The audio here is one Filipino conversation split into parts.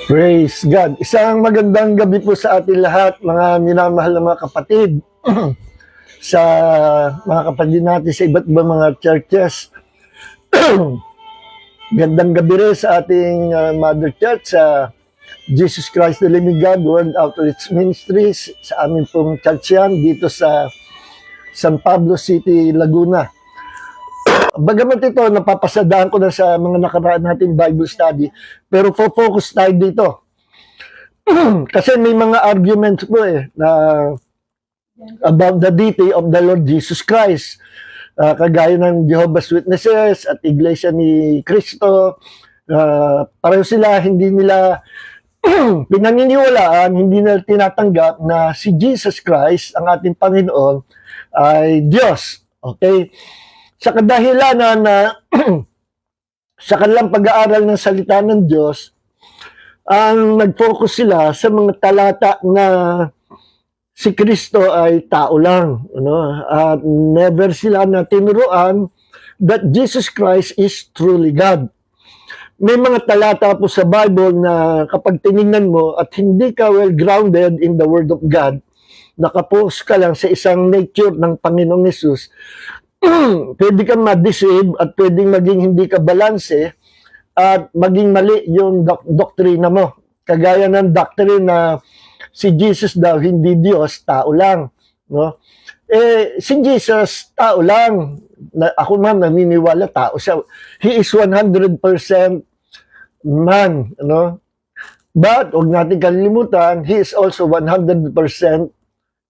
Praise God. Isang magandang gabi po sa ating lahat, mga minamahal na mga kapatid. Sa mga kapatid natin sa iba't ibang mga churches. Gandang gabi rin sa ating Mother Church, sa Jesus Christ the Living God World Outreach Ministries, sa amin pong church yan, dito sa San Pablo City, Laguna. Bagamat ito, napapasadaan ko na sa mga nakaraan nating Bible study, pero focus tayo dito. Kasi may mga arguments po na about the deity of the Lord Jesus Christ. Kagaya ng Jehovah's Witnesses at Iglesia ni Cristo, pareho sila, hindi nila pinaniniwalaan, hindi nila tinatanggap na si Jesus Christ, ang ating Panginoon, ay Diyos. Okay? Sa kadahilanan na sa kanilang pag-aaral ng salita ng Diyos, ang nag-focus sila sa mga talata na si Kristo ay tao lang. At never sila na tinuruan that Jesus Christ is truly God. May mga talata po sa Bible na kapag tinignan mo at hindi ka well grounded in the Word of God, nakapokus ka lang sa isang nature ng Panginoong Hesus, pwede kang ma-deceive at pwedeng maging hindi ka balanse at maging mali yung doktrina mo. Kagaya ng doctrine na si Jesus daw hindi Diyos, tao lang. No? Si Jesus, tao lang. Ako man naniniwala, tao siya. He is 100% man. No? But, huwag natin kalilimutan, He is also 100%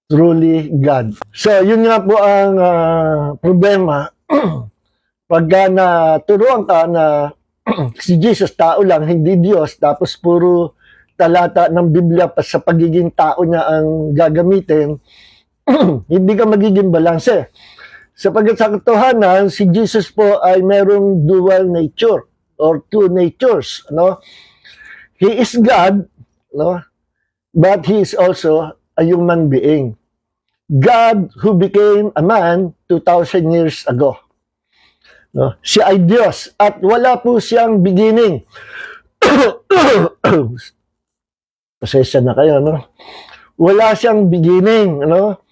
truly God. So, yun nga po ang problema. Pagka naturuan ka na si Jesus tao lang, hindi Diyos, tapos puro talata ng Biblia pa sa pagiging tao niya ang gagamitin, hindi ka magiging balanse. Sapagkat sa katotohanan, si Jesus po ay merong dual nature or two natures. No? He is God, no? But He is also a human being. God who became a man 2,000 years ago. No? Siya ay Diyos at wala po siyang beginning. Pasensya na kayo, no? Wala siyang beginning, no?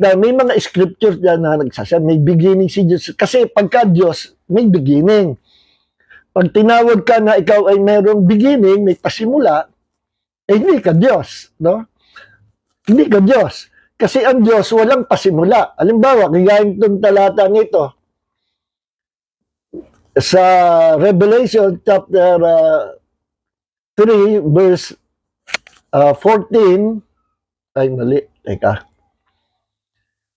May mga scriptures dyan na nagsasabi, may beginning si Diyos. Kasi pagka Diyos, may beginning. Pag tinawag ka na ikaw ay mayroong beginning, may pasimula, hindi ka Diyos, no? Hindi ka Diyos. Kasi ang Diyos walang pasimula. Halimbawa, kagaya itong talata nito, sa Revelation chapter 3 verse 14, ay mali, teka.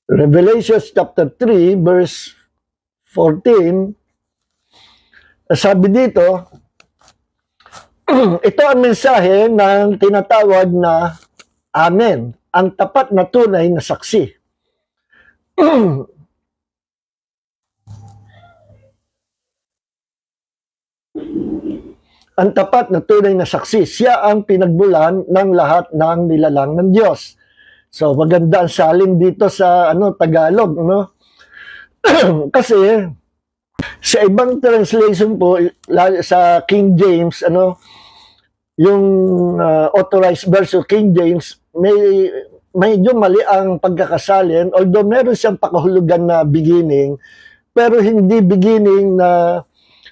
Revelation chapter 3 verse 14, sabi dito, ito ang mensahe ng tinatawag na Amen, ang tapat na tunay na saksi. Ang tapat na tunay na saksi, siya ang pinagmulan ng lahat ng nilalang ng Diyos. So maganda ang salin dito sa Tagalog, no? Kasi sa ibang translation po, sa King James, yung authorized version King James, medyo mali ang pagkakasalin, although meron siyang pakahulugan na beginning, pero hindi beginning na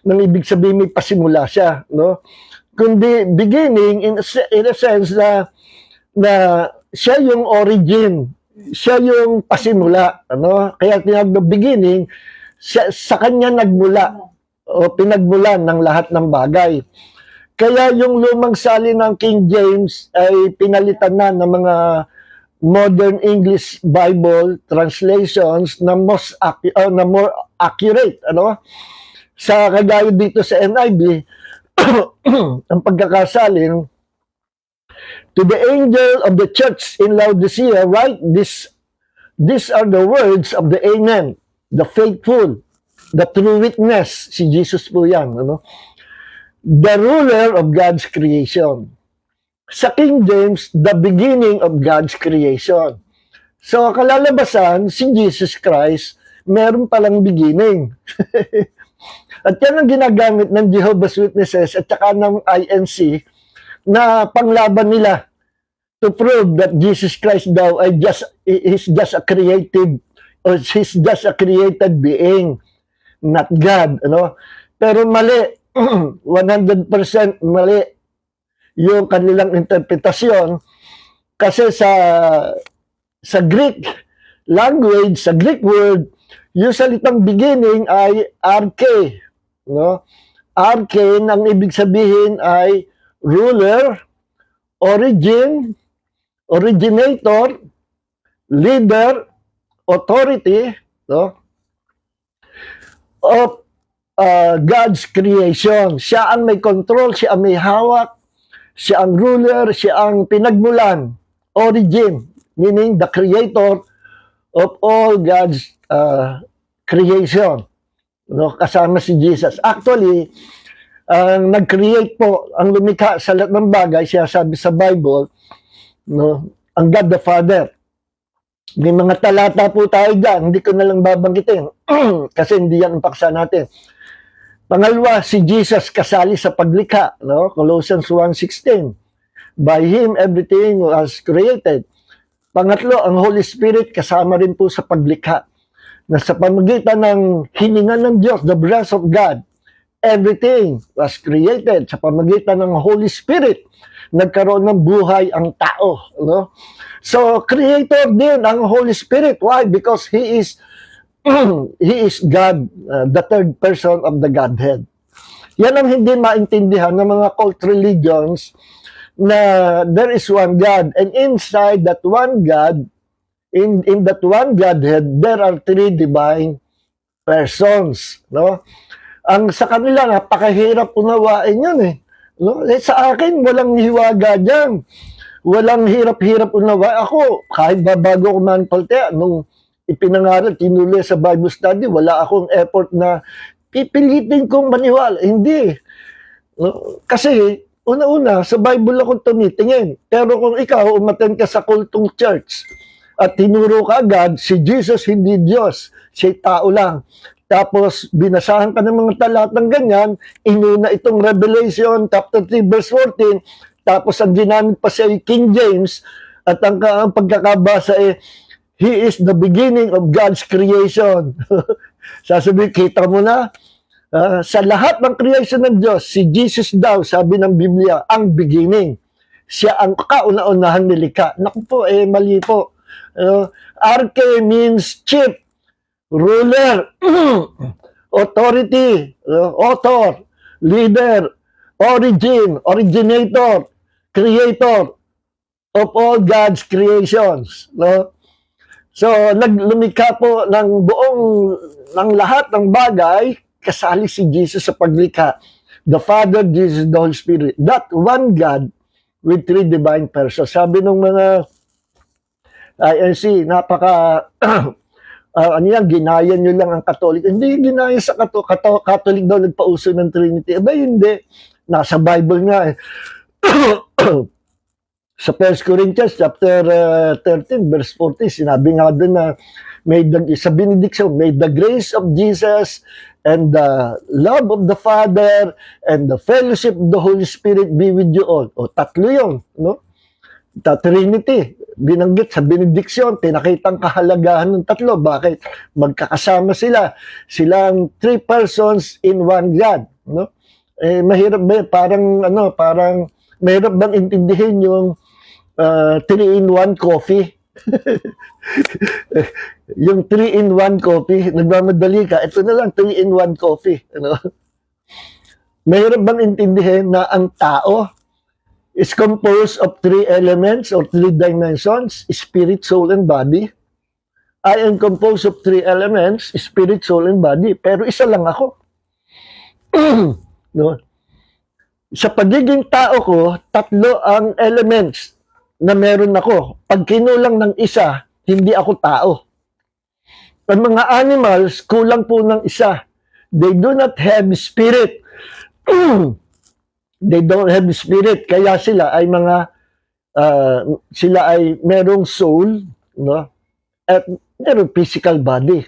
nang ibig sabihin may pasimula siya, no? Kundi beginning in a sense na siya yung origin, siya yung pasimula, Kaya tinawag na beginning, sa kanya nagmula o pinagmulan ng lahat ng bagay. Kaya yung lumang salin ng King James ay pinalitan na ng mga modern English Bible translations na more accurate, Sa kagaya dito sa NIV, ang pagkakasalin, to the angel of the church in Laodicea, write these are the words of the Amen, the faithful, the true witness, si Jesus po yan, the ruler of God's creation. Sa King James, the beginning of God's creation. So, kalalabasan, si Jesus Christ, meron palang beginning. At yan ang ginagamit ng Jehovah's Witnesses at saka ng INC na panglaban nila to prove that Jesus Christ daw ay is just a creative, or he's just a created being, not God, ano? Pero mali, 100% mali yung kanilang interpretasyon, kasi sa Greek language, sa Greek word, yung salitang beginning ay arche, no? Arche, ang ibig sabihin ay ruler, origin, originator, leader, authority, no, of God's creation. Siya ang may control, siya ang may hawak, siya ang ruler, siya ang pinagmulan, origin, meaning the creator of all God's creation. No, kasama si Jesus. Actually, ang nag-create po, ang lumikha sa lahat ng bagay, siya sabi sa Bible, no, ang God the Father. May mga talata po tayo dyan, hindi ko na lang babanggitin kasi hindi yan ang paksa natin. Pangalawa, si Jesus kasali sa paglikha, no? Colossians 1:16. By Him, everything was created. Pangatlo, ang Holy Spirit kasama rin po sa paglikha. Na sa pamagitan ng hininga ng Diyos, the breath of God, everything was created. Sa pamagitan ng Holy Spirit, nagkaroon ng buhay ang tao. No? So, creator din ang Holy Spirit. Why? Because He is He is God, the third person of the Godhead. Yan ang hindi maintindihan ng mga cult religions, na there is one God, and inside that one God, in that one Godhead, there are three divine persons. No? Ang sa kanila, napakahirap unawain yun eh. No? Sa akin, walang hiwaga dyan. Walang hirap-hirap unawain. Ako, kahit bago ko manpaltea, nung ipinangaral, tinuli sa Bible study, wala akong effort na pipilitin kong maniwala. Hindi. No? Kasi, una-una, sa Bible ako tumitingin. Pero kung ikaw, umattend ka sa kultong church, at tinuro ka agad, si Jesus hindi Diyos, siya tao lang. Tapos, binasahan ka ng mga talatang ganyan, inuna itong Revelation, chapter 3, verse 14, tapos ang ginamit pa sa King James, at ang pagkakabasa He is the beginning of God's creation. Sasabihin, kita mo na, sa lahat ng creation ng Diyos, si Jesus daw, sabi ng Biblia, ang beginning. Siya ang kauna-unahang nilikha. Naku po, mali po. Arche means chief, ruler, authority, author, leader, origin, originator, creator of all God's creations. No? So, lumikha po ng ng lahat ng bagay, kasali si Jesus sa paglikha. The Father, Jesus, the Holy Spirit. That one God with three divine persons. Sabi ng mga INC, napaka, ano yan, ginaya nyo lang ang Katolik. Hindi ginaya sa Katolik daw nagpauso ng Trinity. Aba, hindi. Nasa Bible nga eh. Sa 1 Corinthians chapter 13 verse 40, sinabi nga doon na sa benediction, may the grace of Jesus and the love of the Father and the fellowship of the Holy Spirit be with you all. O tatlo yun, no? The Trinity, binanggit sa benediction, pinakitang kahalagahan ng tatlo. Bakit? Magkakasama sila. Silang three persons in one God, no? Mahirap ba? Parang mahirap bang intindihin yung 3-in-1 coffee? Yung 3-in-1 coffee, nagmamadali ka, ito na lang, 3-in-1 coffee. Ano? Mahirap bang intindihin na ang tao is composed of three elements or three dimensions, spirit, soul, and body? I am composed of three elements, spirit, soul, and body. Pero isa lang ako. No? Sa pagiging tao ko, tatlo ang elements na meron ako. Pag kinulang ng isa, hindi ako tao. Ang mga animals, kulang po ng isa. They do not have spirit. They don't have spirit. Kaya sila ay merong soul, no? At merong physical body.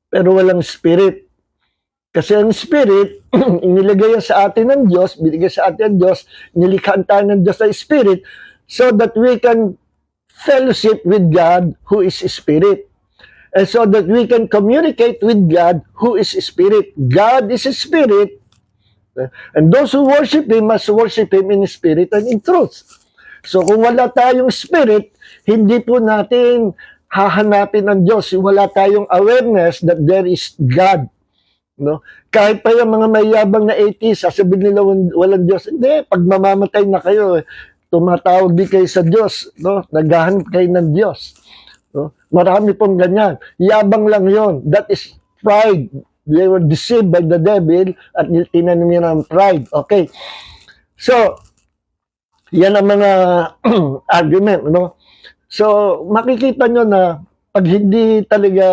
Pero walang spirit. Kasi ang Spirit, inilagay yan sa atin ng Diyos, binigay sa atin ng Diyos, nilikhaan tayo ng Diyos na Spirit, so that we can fellowship with God who is Spirit. And so that we can communicate with God who is Spirit. God is a Spirit, and those who worship Him must worship Him in Spirit and in truth. So kung wala tayong Spirit, hindi po natin hahanapin ng Diyos. Wala tayong awareness that there is God. No? Kahit pa yung mga mayabang na atheists, sasabihin nila walang Diyos. Hindi, pag mamamatay na kayo, tumatawag din kayo sa Diyos. No? Naghahanap kayo ng Diyos. No? Marami pong ganyan. Yabang lang yon. That is pride. They were deceived by the devil at tinanim nila ng pride. Okay. So, yan ang mga argument. No? So, makikita nyo na pag hindi talaga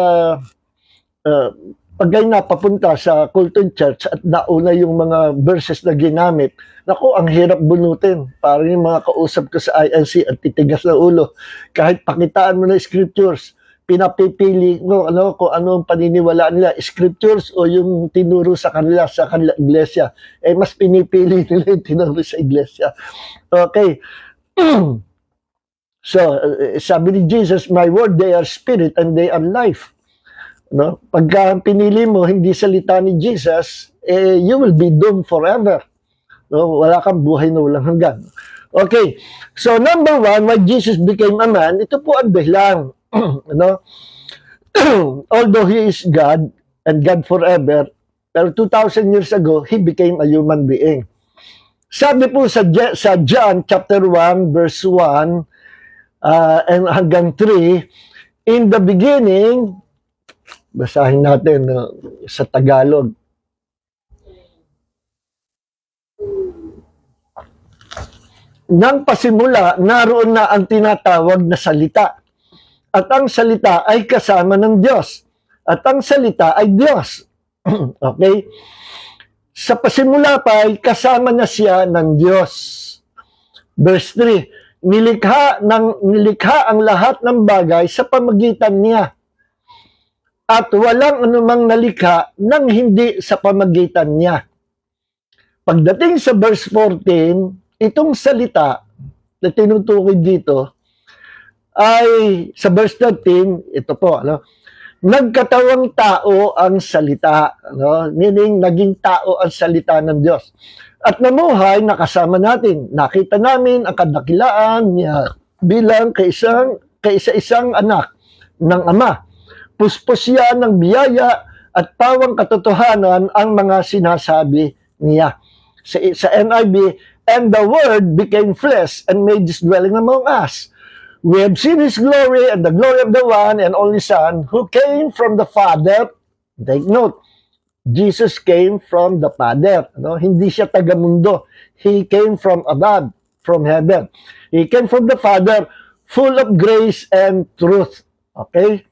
pag kayo napapunta sa Colton Church at nauna yung mga verses na ginamit, naku, ang hirap bunutin. Parang yung mga kausap ko sa INC at titigas na ulo. Kahit pakitaan mo na scriptures, pinapipili mo kung ano ang paniniwalaan nila, scriptures o yung tinuro sa kanila iglesia. Eh, mas pinipili nila yung tinuro sa iglesia. Okay. So, sabi ni Jesus, my word, they are spirit and they are life. No? Pagka pinili mo hindi salita ni Jesus, you will be doomed forever. No? Wala kang buhay na walang hanggan. Okay. So number one, why Jesus became a man, ito po ang dahilan. No? Although He is God and God forever, pero 2,000 years ago, He became a human being. Sabi po sa John chapter 1 verse 1 and hanggang 3, in the beginning, basahin natin sa Tagalog. Nang pasimula, naroon na ang tinatawag na salita. At ang salita ay kasama ng Diyos. At ang salita ay Diyos. Okay? Sa pasimula pa ay kasama na siya ng Diyos. Verse 3, nilikha ang lahat ng bagay sa pamagitan niya. At walang anumang nalikha nang hindi sa pamagitan niya. Pagdating sa verse 14, itong salita na tinutukoy dito ay sa verse 13, ito po, nagkatawang tao ang salita. Meaning, naging tao ang salita ng Diyos. At namuhay, nakasama natin. Nakita namin ang kadakilaan niya bilang kaisa-isang anak ng Ama. Puspos siya ng biyaya at pawang katotohanan ang mga sinasabi niya. Sa NIV, and the Word became flesh and made His dwelling among us. We have seen His glory and the glory of the one and only Son who came from the Father. Take note, Jesus came from the Father. Hindi siya taga-mundo. He came from above, from heaven. He came from the Father, full of grace and truth. Okay?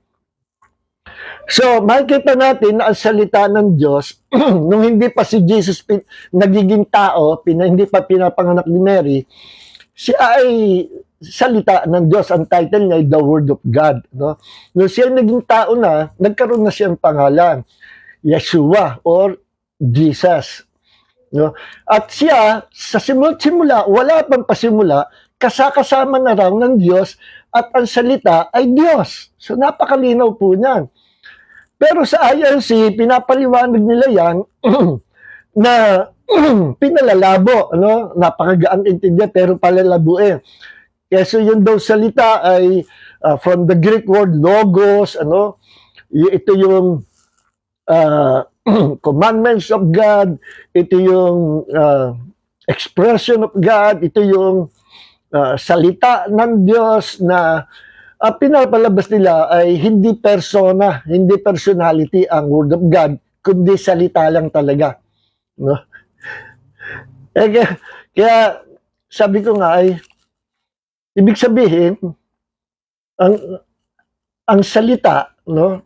So, makikita natin na ang salita ng Diyos, nung hindi pa si Jesus nagiging tao, hindi pa pinapanganak ni Mary, siya ay salita ng Diyos. Ang title niya ay The Word of God. No? Nung siya naging tao na, nagkaroon na siyang pangalan, Yeshua or Jesus. No? At siya, sa simula, wala pang pasimula, kasama na raw ng Diyos at ang salita ay Diyos. So, napakalinaw po niyan. Pero sa INC, pinapaliwanag nila yan na pinalalabo. Napakagaan intindihan, pero palalabo eh. Kasi yun daw salita ay from the Greek word logos, ito yung commandments of God, ito yung expression of God, ito yung salita ng Diyos na pinapalabas nila ay hindi persona, hindi personality ang Word of God, kundi salita lang talaga. No? Kaya sabi ko nga ay, ibig sabihin, ang salita,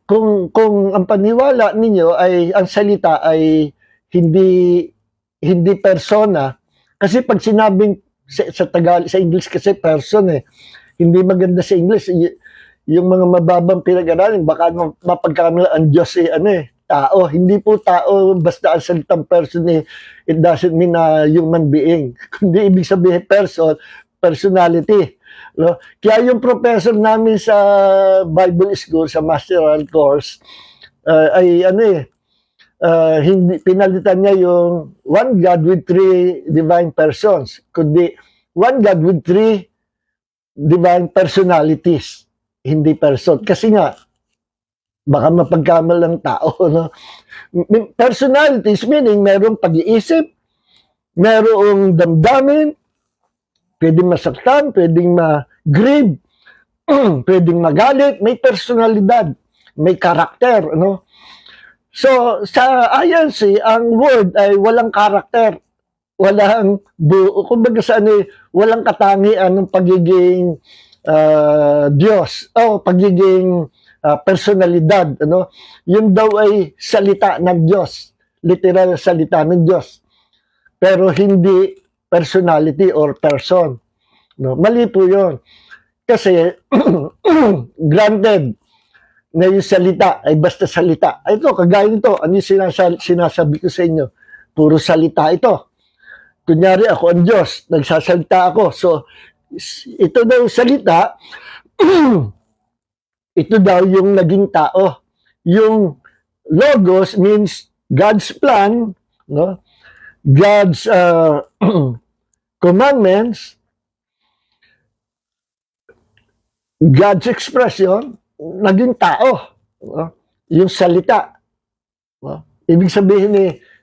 kung ang paniwala ninyo ay ang salita ay hindi persona, kasi pag sinabing sa Tagalog, sa English kasi person hindi maganda sa English. Yung mga mababang pinag-aralan, baka mapagkamala ang Diyos tao. Hindi po tao basta ang salitang person it doesn't mean a human being. Kundi ibig sabihin person, personality. No? Kaya yung professor namin sa Bible School, sa Masteral Course, ay hindi pinalitan niya yung one God with three divine persons. Kundi one God with three divine personalities, hindi person. Kasi nga, baka mapagkamal ng tao. No? Personalities meaning merong pag-iisip, merong damdamin, pwedeng masaktan, pwedeng ma-grieve, pwedeng magalit, may personalidad, may karakter. No? So, sa INC, ang word ay walang karakter. Walang buo. Kumbaga sa walang katangian ng pagiging Diyos o pagiging personalidad. Ano? Yun daw ay salita ng Diyos. Literal salita ng Diyos. Pero hindi personality or person. No? Mali po yun. Kasi, granted, na yung salita ay basta salita. Ito, kagaya nito, ano yung sinasabi ko sa inyo? Puro salita ito. Kunyari, ako ang Diyos, nagsasalita ako. So, ito daw salita, ito daw yung naging tao. Yung logos means God's plan, no? God's commandments, God's expression, naging tao. No? Yung salita. No? Ibig sabihin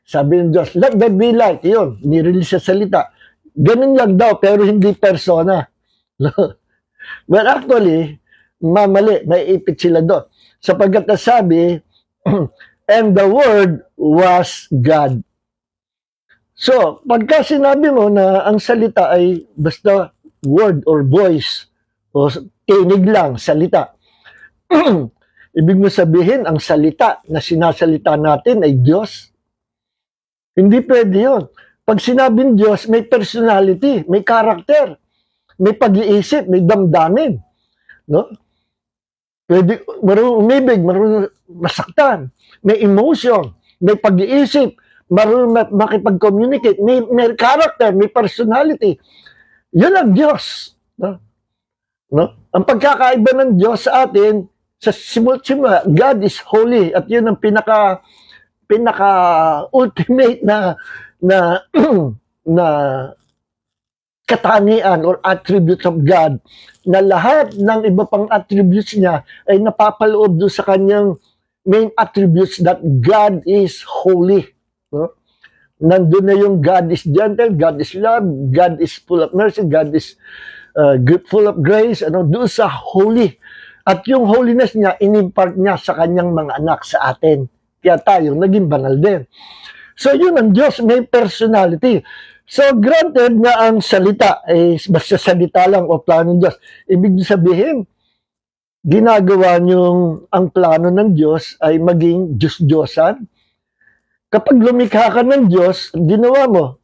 sabi ng Diyos, let there be light. Yun, nirelease sa salita. Ganun lang daw, pero hindi persona. But actually, mali, may ipit sila doon. Sapagkat nasabi, and the Word was God. So, pagka sinabi mo na ang salita ay basta word or voice, o tinig lang, salita, ibig mo sabihin, ang salita na sinasalita natin ay Diyos? Hindi pwede yun. Pag sinabing Diyos, may personality, may karakter, may pag-iisip, may damdamin. No? Pwede, marunong umibig, marunong masaktan, may emotion, may pag-iisip, marunong makipag-communicate, may character, may personality. Yun ang Diyos. No? No? Ang pagkakaiba ng Diyos sa atin, sa simula, God is holy at yun ang pinaka-ultimate na katangian or attributes of God na lahat ng iba pang attributes niya ay napapaloob doon sa kanyang main attributes that God is holy. No? Nandun na yung God is gentle, God is love, God is full of mercy, God is full of grace, doon sa holy. At yung holiness niya, inimpart niya sa kanyang mga anak sa atin. Kaya tayo naging banal din. So yun ang Diyos, may personality. So granted na ang salita ay basta salita lang o plano ng Diyos. Ibig sabihin, ginagawa niyong ang plano ng Diyos ay maging Diyos-Diyosan. Kapag lumikha ka ng Diyos, ginawa mo,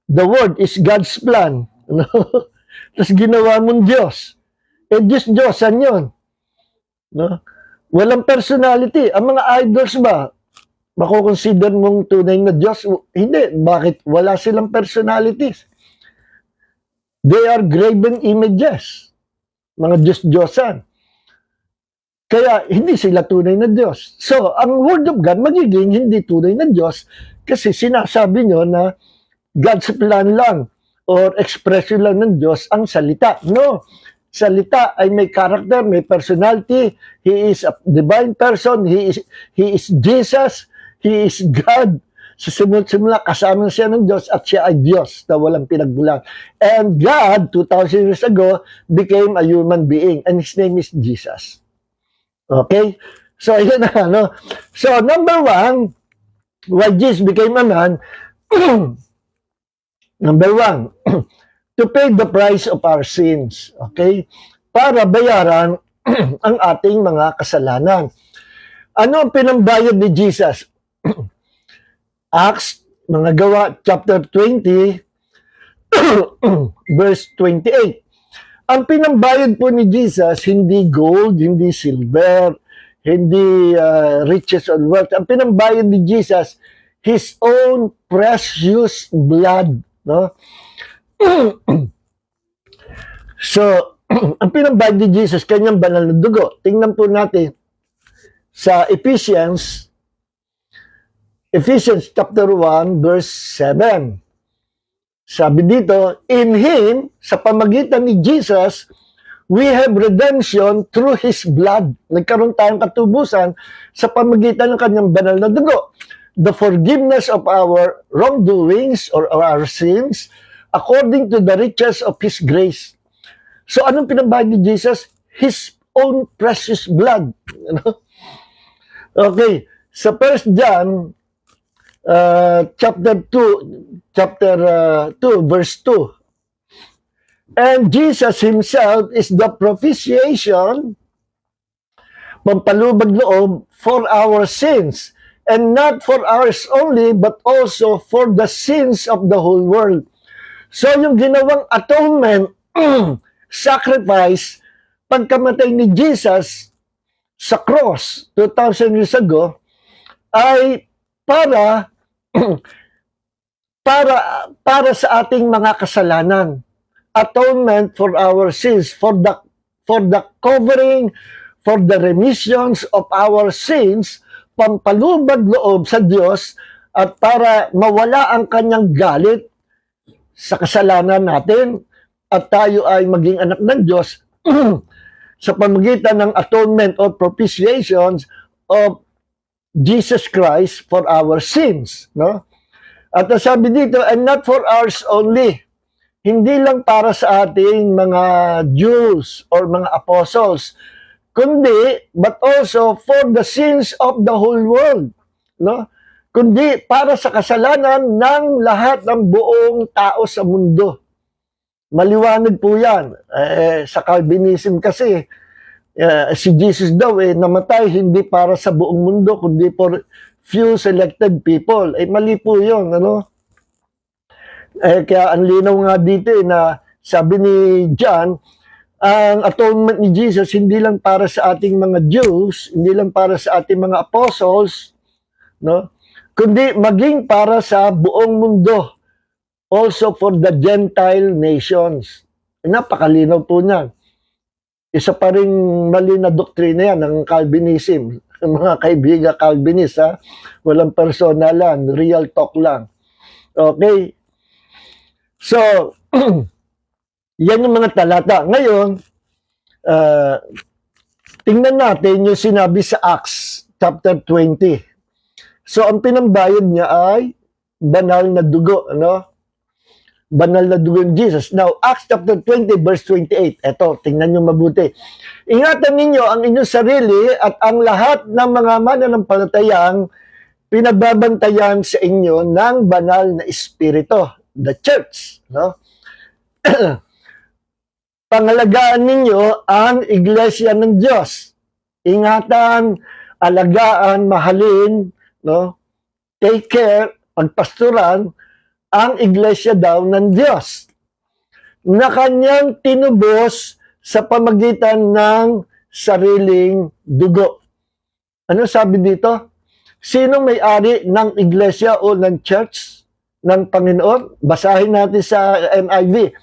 the Word is God's plan. Tapos ginawa mong Diyos. Diyos-Diyosan yun. No? Walang personality. Ang mga idols ba, makukonsider mong tunay na Diyos? Hindi. Bakit? Wala silang personalities. They are graven images. Mga Diyos-Diyosan. Kaya hindi sila tunay na Diyos. So, ang Word of God magiging hindi tunay na Diyos kasi sinasabi nyo na God's plan lang or expression lang ng Diyos ang salita. No. Salita ay may character, may personality. He is a divine person. He is Jesus. He is God. Sa simula kasama siya ng Diyos at siya ay Diyos na walang pinagbulang. And God, 2,000 years ago, became a human being and His name is Jesus. Okay? So, yun na, no? So, number one, why Jesus became a man, number one, to pay the price of our sins. Okay? Para bayaran ang ating mga kasalanan. Ano ang pinambayad ni Jesus? Acts, mga gawa, chapter 20, verse 28. Ang pinambayad po ni Jesus, hindi gold, hindi silver, hindi riches or wealth. Ang pinambayad ni Jesus, His own precious blood. No? So, ang pinambayad ni Jesus, kanyang banal na dugo. Tingnan po natin sa Ephesians chapter 1, verse 7. Sabi dito, in Him, sa pamagitan ni Jesus, we have redemption through His blood. Nagkaroon tayong katubusan sa pamagitan ng kanyang banal na dugo. The forgiveness of our wrongdoings or our sins according to the riches of His grace. So, anong pinambayad ni Jesus? His own precious blood. Okay. Sa 1 John chapter 2, verse 2. And Jesus Himself is the propitiation, pampalubag loob, for our sins, and not for ours only, but also for the sins of the whole world. So, yung ginawang atonement, sacrifice, pagkamatay ni Jesus sa cross 2,000 years ago, ay para sa ating mga kasalanan. Atonement for our sins, for the covering, for the remissions of our sins, pampalubag loob sa Diyos, at para mawala ang kanyang galit sa kasalanan natin, at tayo ay maging anak ng Diyos sa pamagitan ng atonement or propitiations of Jesus Christ for our sins, no? At sabi dito, and not for ours only. Hindi lang para sa ating mga Jews or mga apostles, kundi, but also for the sins of the whole world, no? Kundi para sa kasalanan ng lahat ng buong tao sa mundo. Maliwanag po yan. Sa Calvinism kasi, si Jesus daw namatay hindi para sa buong mundo kundi for few selected people. Mali po yun, ano? Kaya ang linaw nga dito na sabi ni John, ang atonement ni Jesus hindi lang para sa ating mga Jews, hindi lang para sa ating mga apostles, no? Kundi maging para sa buong mundo, also for the Gentile nations. Napakalinaw po niyan. Isa pa rin mali na doktrina yan ng Calvinism. Mga kaibigan Calvinist, ha? Walang personalan, real talk lang. Okay? So, yan yung mga talata. Ngayon, tingnan natin yung sinabi sa Acts chapter 20. So, ang pinambayad niya ay banal na dugo, ano? Banal na dugo ng Jesus. Now, Acts chapter 20, verse 28. Ito, tingnan nyo mabuti. Ingatan ninyo ang inyong sarili at ang lahat ng mga mananampalatayang pinababantayan sa inyo ng banal na espiritu, the church. No? Pangalagaan ninyo ang iglesia ng Diyos. Ingatan, alagaan, mahalin, no? Take care, pagpasturan, ang iglesia daw ng Diyos na kanyang tinubos sa pamagitan ng sariling dugo. Ano sabi dito? Sino may-ari ng iglesia o ng church ng Panginoon? Basahin natin sa NIV.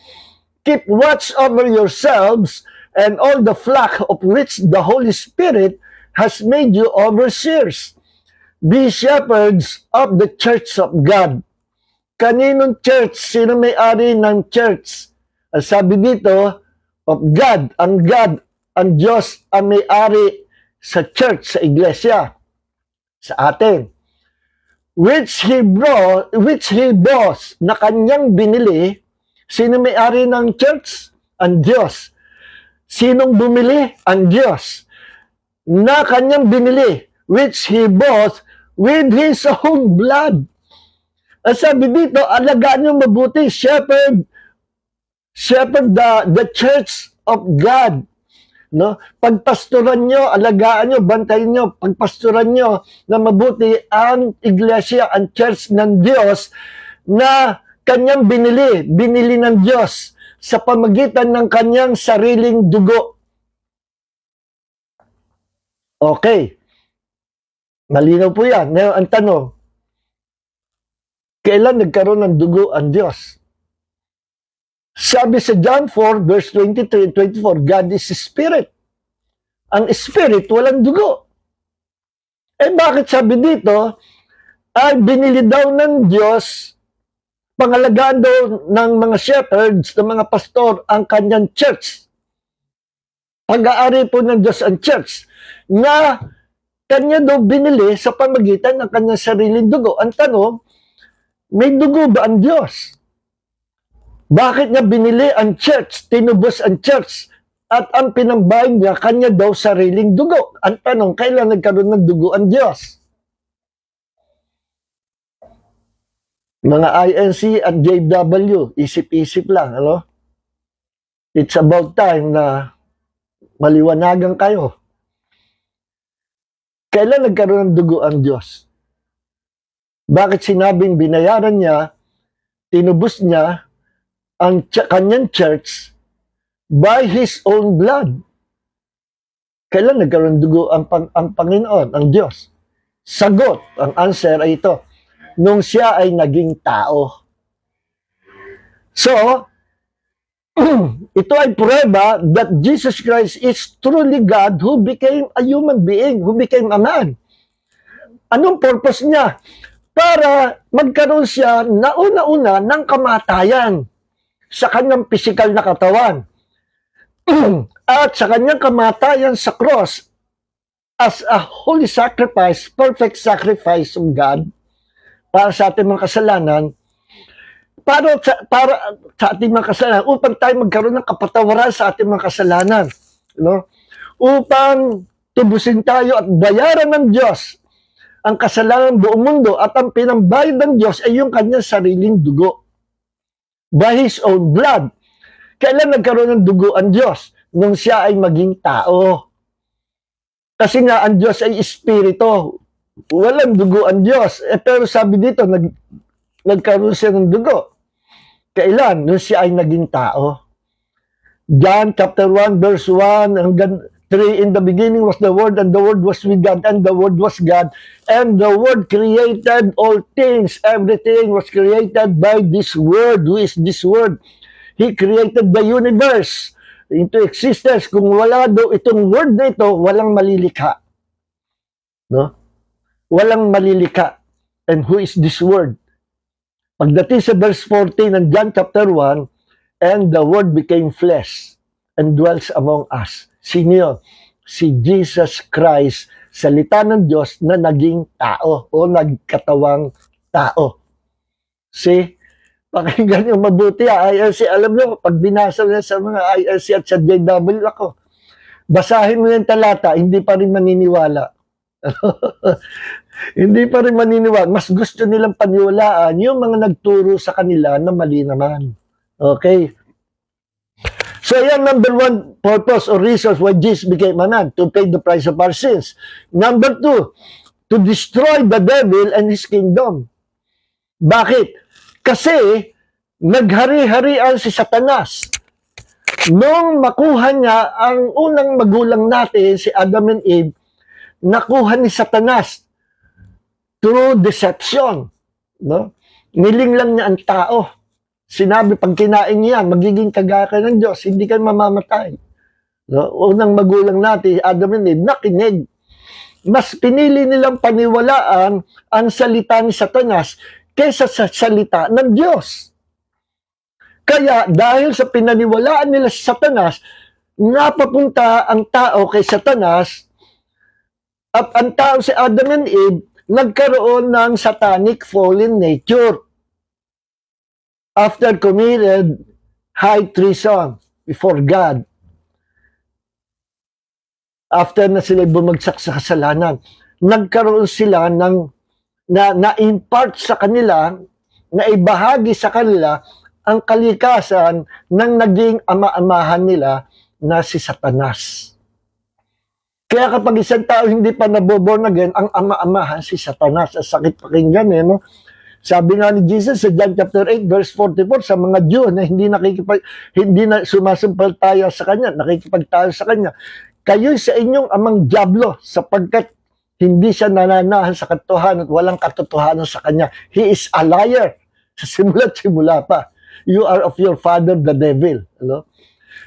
Keep watch over yourselves and all the flock of which the Holy Spirit has made you overseers. Be shepherds of the church of God. Kaninong church? Sino may-ari ng church? Sabi dito, of God, ang Diyos ang may-ari sa church, sa iglesia, sa atin. Which he bought, na kanyang binili. Sino may-ari ng church? Ang Diyos. Sinong bumili? Ang Diyos. Na kanyang binili, which he bought with his own blood. Sabi dito, alagaan nyo mabuti, shepherd the church of God. No? Pagpasturan nyo, alagaan nyo, bantayan nyo, pagpasturan nyo na mabuti ang iglesia, ang church ng Diyos na kanyang binili ng Diyos sa pamagitan ng kanyang sariling dugo. Okay. Malinaw po yan. Ngayon, ang tanong, kailan nagkaroon ng dugo ang Diyos? Sabi sa John 4, verse 23 and 24, God is Spirit. Ang Spirit, walang dugo. Eh bakit sabi dito, ay binili daw ng Diyos, pangalagaan daw ng mga shepherds, ng mga pastor, ang kanyang church. Pag-aari po ng Diyos ang church, na kanya daw binili sa pamagitan ng kanyang sariling dugo. Ang tanong, may dugo ba ang Diyos? Bakit niya binili ang church, tinubos ang church, at ang pinambayad niya, kanya daw sariling dugo? Ang tanong, kailan nagkaroon ng dugo ang Diyos? Mga INC at JW, isip-isip lang, ano? It's about time na maliwanagan kayo. Kailan nagkaroon ng dugo ang Diyos? Bakit sinabing binayaran niya, tinubos niya ang kanyang church by His own blood? Kailan nagkaroon ng dugo ang Panginoon, ang Diyos? Sagot, ang answer ay ito, nung siya ay naging tao. So, ito ay prueba that Jesus Christ is truly God who became a human being, who became a man. Anong purpose niya? Para magkaroon siya na una-una ng kamatayan sa kanyang physical na katawan. At sa kanyang kamatayan sa cross as a holy sacrifice, perfect sacrifice of God para sa ating mga kasalanan, para sa ating mga kasalanan, upang tayo magkaroon ng kapatawaran sa ating mga kasalanan. No? Upang tubusin tayo at bayaran ng Diyos ang kasalanan ng buong mundo, at ang pinambayad ng Diyos ay yung kanyang sariling dugo. By His own blood. Kailan nagkaroon ng dugo ang Diyos? Nung siya ay maging tao. Kasi nga ang Diyos ay espiritu. Walang dugo ang Diyos. Pero sabi dito, nagkaroon siya ng dugo. Kailan? Nung siya ay naging tao. John chapter 1 verse 1 hanggang 3, in the beginning was the Word, and the Word was with God, and the Word was God, and the Word created all things. Everything was created by this Word. Who is this Word? He created the universe into existence. Kung wala daw itong Word na ito, walang malilikha. No? Walang malilikha. And who is this Word? Pagdating sa verse 14 ng John chapter 1, and the Word became flesh and dwells among us. Sino yun? Si Jesus Christ, salita ng Diyos na naging tao o nagkatawang tao. See? Pakinggan nyo mabuti. ILC, alam nyo, pag binasa nyo sa mga ILC at sa JW ako, basahin mo yung talata, hindi pa rin maniniwala. Hindi pa rin maniniwala. Mas gusto nilang paniwalaan yung mga nagturo sa kanila na mali naman. Okay? So, yan number one purpose or reasons why Jesus became a man, to pay the price of our sins. Number two, to destroy the devil and his kingdom. Bakit? Kasi, naghari-harian si Satanas. Nung makuha niya ang unang magulang natin, si Adam and Eve, nakuha ni Satanas through deception. No? Nilinglang niya ang tao. Sinabi, pag kinain niya, magiging kagaya ka ng Diyos, hindi ka mamamatay. No? Unang magulang natin, Adam and Eve, nakinig. Mas pinili nilang paniwalaan ang salita ni Satanas kaysa sa salita ng Diyos. Kaya, dahil sa pinaniwalaan nila sa Satanas, napapunta ang tao kay Satanas, at ang tao si Adam and Eve, nagkaroon ng satanic fallen nature. After committed high treason before God. After na sila bumagsak sa kasalanan, nagkaroon sila ng na-impart sa kanila, na ibahagi sa kanila ang kalikasan ng naging ama-amahan nila na si Satanas. Kaya kapag isang tao hindi pa naboborn again, ang ama-amahan si Satanas. Ang sakit pakinggan eh, no? Sabi nga ni Jesus sa John chapter 8 verse 44 sa mga Jew na hindi na sumasampalataya sa kanya, nakikipagtayo sa kanya. kayo'y sa inyong amang dyablo, sapagkat hindi siya nananahan sa katotohanan at walang katotohanan sa kanya. He is a liar. Sa simula't simula pa. You are of your father, the devil. Ano?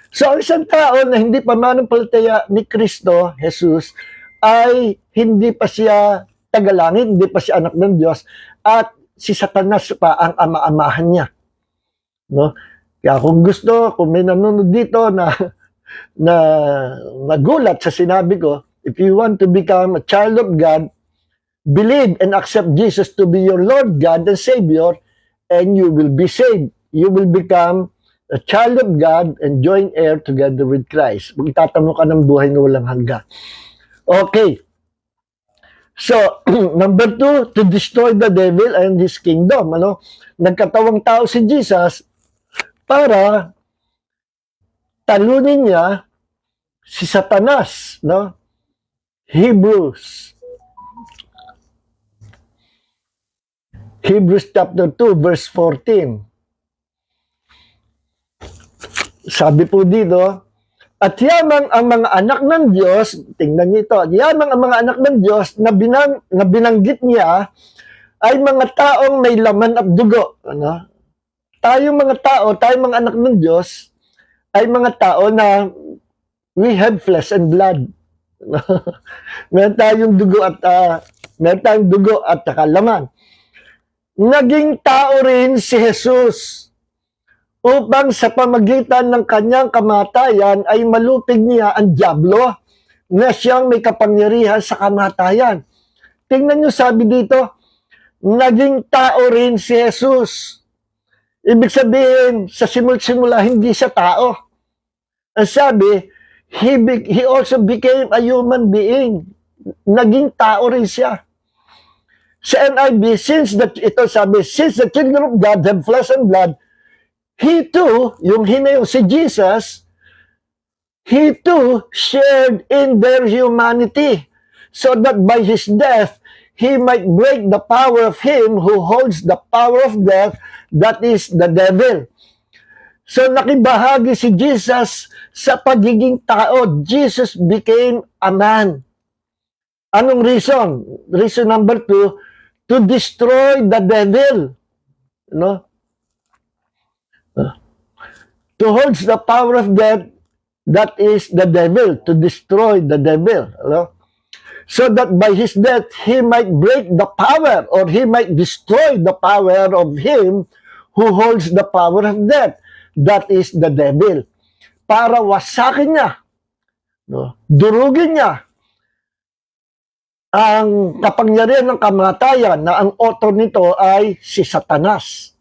So, ang isang tao na hindi pa manampalataya ni Kristo, Jesus, ay hindi pa siya tagalangit, hindi pa siya anak ng Diyos, at si Satanas pa ang ama-amahan niya. No? Kaya kung gusto, kung may nanonood dito na nagulat sa sinabi ko, if you want to become a child of God, believe and accept Jesus to be your Lord God and Savior, and you will be saved. You will become a child of God and join heir together with Christ. Magtatanong ka ng buhay na walang hanggan. Okay. So, number 2, to destroy the devil and his kingdom. Ano? Nagkatawang tao si Jesus para talunin niya si Satanas. No? Hebrews chapter 2, verse 14. Sabi po dito, at yamang ang mga anak ng Diyos, tingnan niyo ito, yamang ang mga anak ng Diyos na binanggit niya ay mga taong may laman at dugo. Ano? Tayong mga tao, tayong mga anak ng Diyos, ay mga tao na we have flesh and blood. Meron tayong dugo at laman. Naging tao rin si Jesus upang sa pamagitan ng kanyang kamatayan ay malupig niya ang dyablo na siyang may kapangyarihan sa kamatayan. Tingnan niyo sabi dito, naging tao rin si Jesus. Ibig sabihin, sa simula hindi siya tao. Ang sabi, he also became a human being. Naging tao rin siya. Sa NIV, since the children of God have flesh and blood, he too, yung si Jesus, he too shared in their humanity, so that by his death, he might break the power of him who holds the power of death, that is the devil. So nakibahagi si Jesus sa pagiging tao. Jesus became a man. Anong reason? Reason number 2, to destroy the devil. No? To hold the power of death, that is the devil, to destroy the devil. No? So that by his death, he might break the power, or he might destroy the power of him who holds the power of death, that is the devil. Para wasakin niya, no? Durugin niya ang kapangyarihan ng kamatayan na ang author nito ay si Satanas.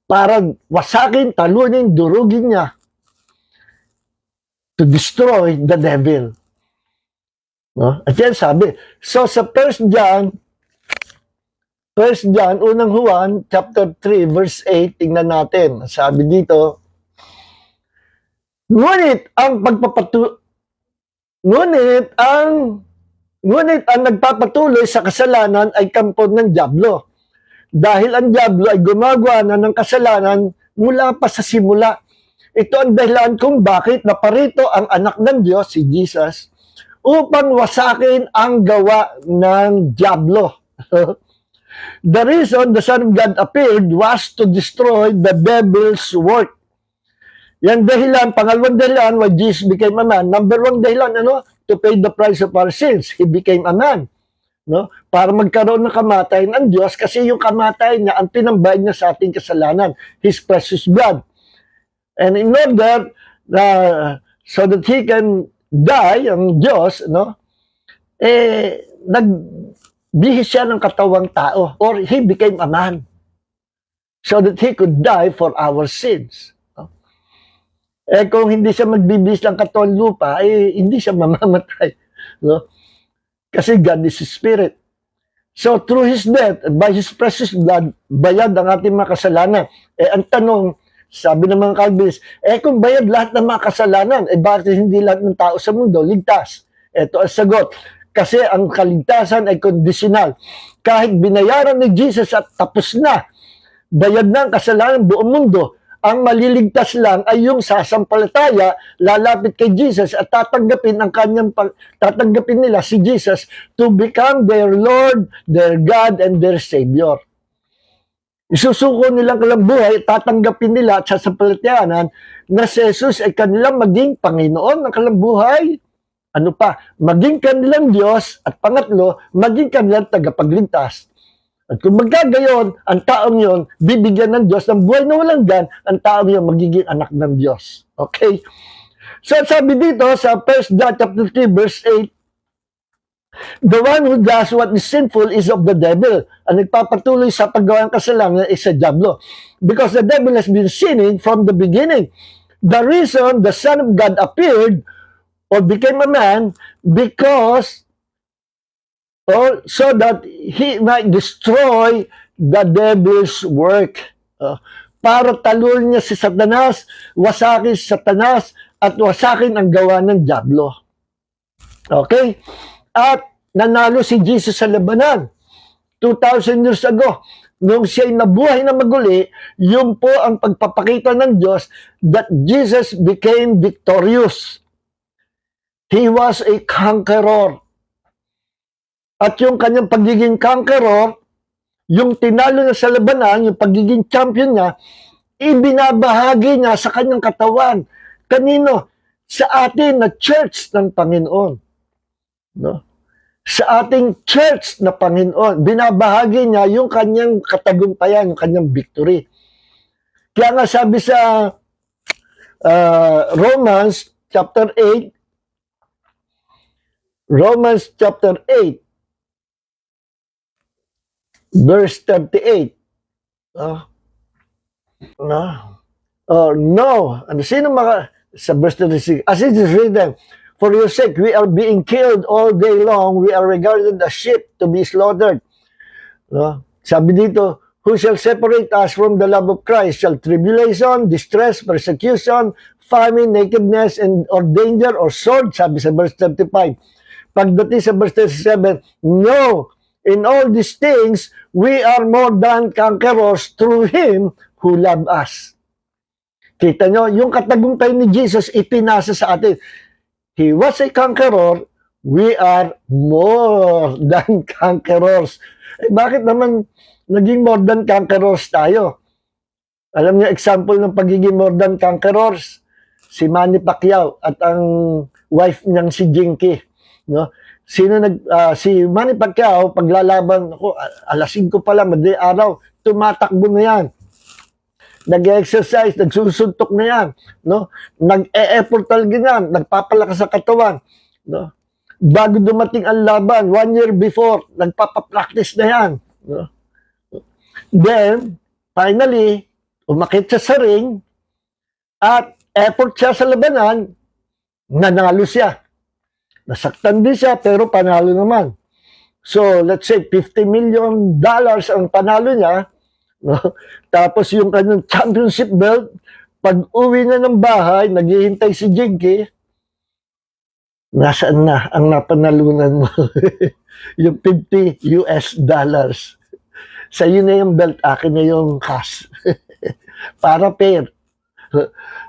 Para wasakin, talunin, durugin niya to destroy the devil. No? At yan sabi. So sa 1 John, unang Juan, chapter 3, verse 8, tingnan natin. Sabi dito, ngunit ang nagpapatuloy sa kasalanan ay kampo ng dyablo. Dahil ang dyablo ay gumagawa na ng kasalanan mula pa sa simula. Ito ang dahilan kung bakit naparito ang anak ng Diyos, si Jesus, upang wasakin ang gawa ng dyablo. The reason the Son of God appeared was to destroy the devil's work. Yan dahilan, pangalawang dahilan why Jesus became a man. Number 1 dahilan, to pay the price of our sins. He became a man. No? Para magkaroon ng kamatayan ng Diyos, kasi yung kamatayan niya, ang pinambayad niya sa ating kasalanan, His precious blood. And in order, so that He can die, ang Diyos, nagbihis siya ng katawang tao, or He became a man, so that He could die for our sins. Kung hindi siya magbibihis ng katawang lupa, hindi siya mamamatay. No? Kasi God is Spirit. So, through His death, by His precious blood, bayad ang ating mga kasalanan. Ang tanong, sabi ng mga Calvinist, kung bayad lahat ng mga kasalanan, bakit hindi lahat ng tao sa mundo ligtas? Ito ang sagot. Kasi ang kaligtasan ay conditional. Kahit binayaran ni Jesus at tapos na, bayad na ang kasalanan buong mundo, Ang maliligtas lang ay yung sasampalataya, lalapit kay Jesus at tatanggapin tatanggapin nila si Jesus to become their Lord, their God, and their Savior. Isusuko nilang kanilang buhay, tatanggapin nila at sasampalatayanan na si Jesus ay kanilang maging Panginoon ng kanilang buhay. Ano pa? Maging kanilang Diyos at pangatlo, maging kanilang tagapagligtas. At kung magkagayon, ang taong yon bibigyan ng Diyos ng buhay na walang gan, ang taong yon magiging anak ng Diyos. Okay? So sabi dito sa 1 John chapter 3 verse 8, the one who does what is sinful is of the devil. Ang nagpapatuloy sa paggawa ng kasalanan is sa diablo. Because the devil has been sinning from the beginning. The reason the Son of God appeared or became a man because or so that he might destroy the devil's work. Para talunin niya si Satanas, wasakin si Satanas, at wasakin ang gawa ng diablo. Okay? At nanalo si Jesus sa labanan. 2,000 years ago, nung siya'y nabuhay na maguli, yun po ang pagpapakita ng Diyos that Jesus became victorious. He was a conqueror. At yung kanyang pagiging conqueror, yung tinalo niya sa labanan, yung pagiging champion niya, ibinabahagi niya sa kanyang katawan. Kanino? Sa atin na church ng Panginoon. No? Sa ating church na Panginoon, binabahagi niya yung kanyang katagumpayan, yung kanyang victory. Kaya nga sabi sa Romans chapter 8, verse 38. Sa verse 36, as it is written, for your sake we are being killed all day long, we are regarded as sheep to be slaughtered. Sabi dito, who shall separate us from the love of Christ? Shall tribulation, distress, persecution, famine, nakedness, and or danger, or sword? Sabi sa verse 35. Pagdating sa verse 37, no, in all these things, we are more than conquerors through Him who loved us. Kita nyo, yung katagumpay ni Jesus, ipinasa sa atin. He was a conqueror, we are more than conquerors. Bakit naman naging more than conquerors tayo? Alam niyo, example ng pagiging more than conquerors, si Manny Pacquiao at ang wife niyang si Jinky. No? Si Manny Pacquiao, paglalaban ako, alas 5 pa lang, madaling araw, tumatakbo na yan. Nag-exercise, nagsusuntok na yan. No? Nag-e-effort talaga yan, nagpapalakas sa katawan. No? Bago dumating ang laban, 1 year before, nagpapapractice na yan. No? Then, finally, umakit siya sa ring, at effort siya sa labanan, nanalo siya. Nasaktan din siya, pero panalo naman. So, let's say, $50 million ang panalo niya. No? Tapos yung kanyang championship belt, pag uwi na ng bahay, naghihintay si Jinky, nasaan na ang napanalunan mo? Yung $50 Sa iyo na yung belt, akin na yung cash. Para pair.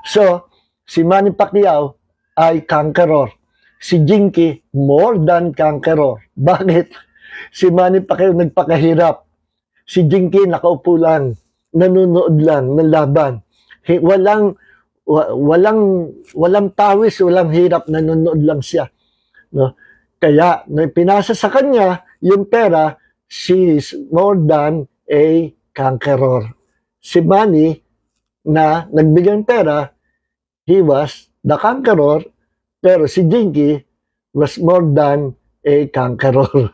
So, si Manny Pacquiao ay conqueror. Si Jinky, more than conqueror. Bakit? Si Manny Pacquiao nagpakahirap. Si Jinky nakaupo lang, nanonood lang ng laban. Walang pawis, walang hirap, nanonood lang siya. No? Kaya, pinasa sa kanya yung pera, she is more than a conqueror. Si Manny, na nagbigay ng pera, he was the conqueror, pero si Jinky was more than a conqueror.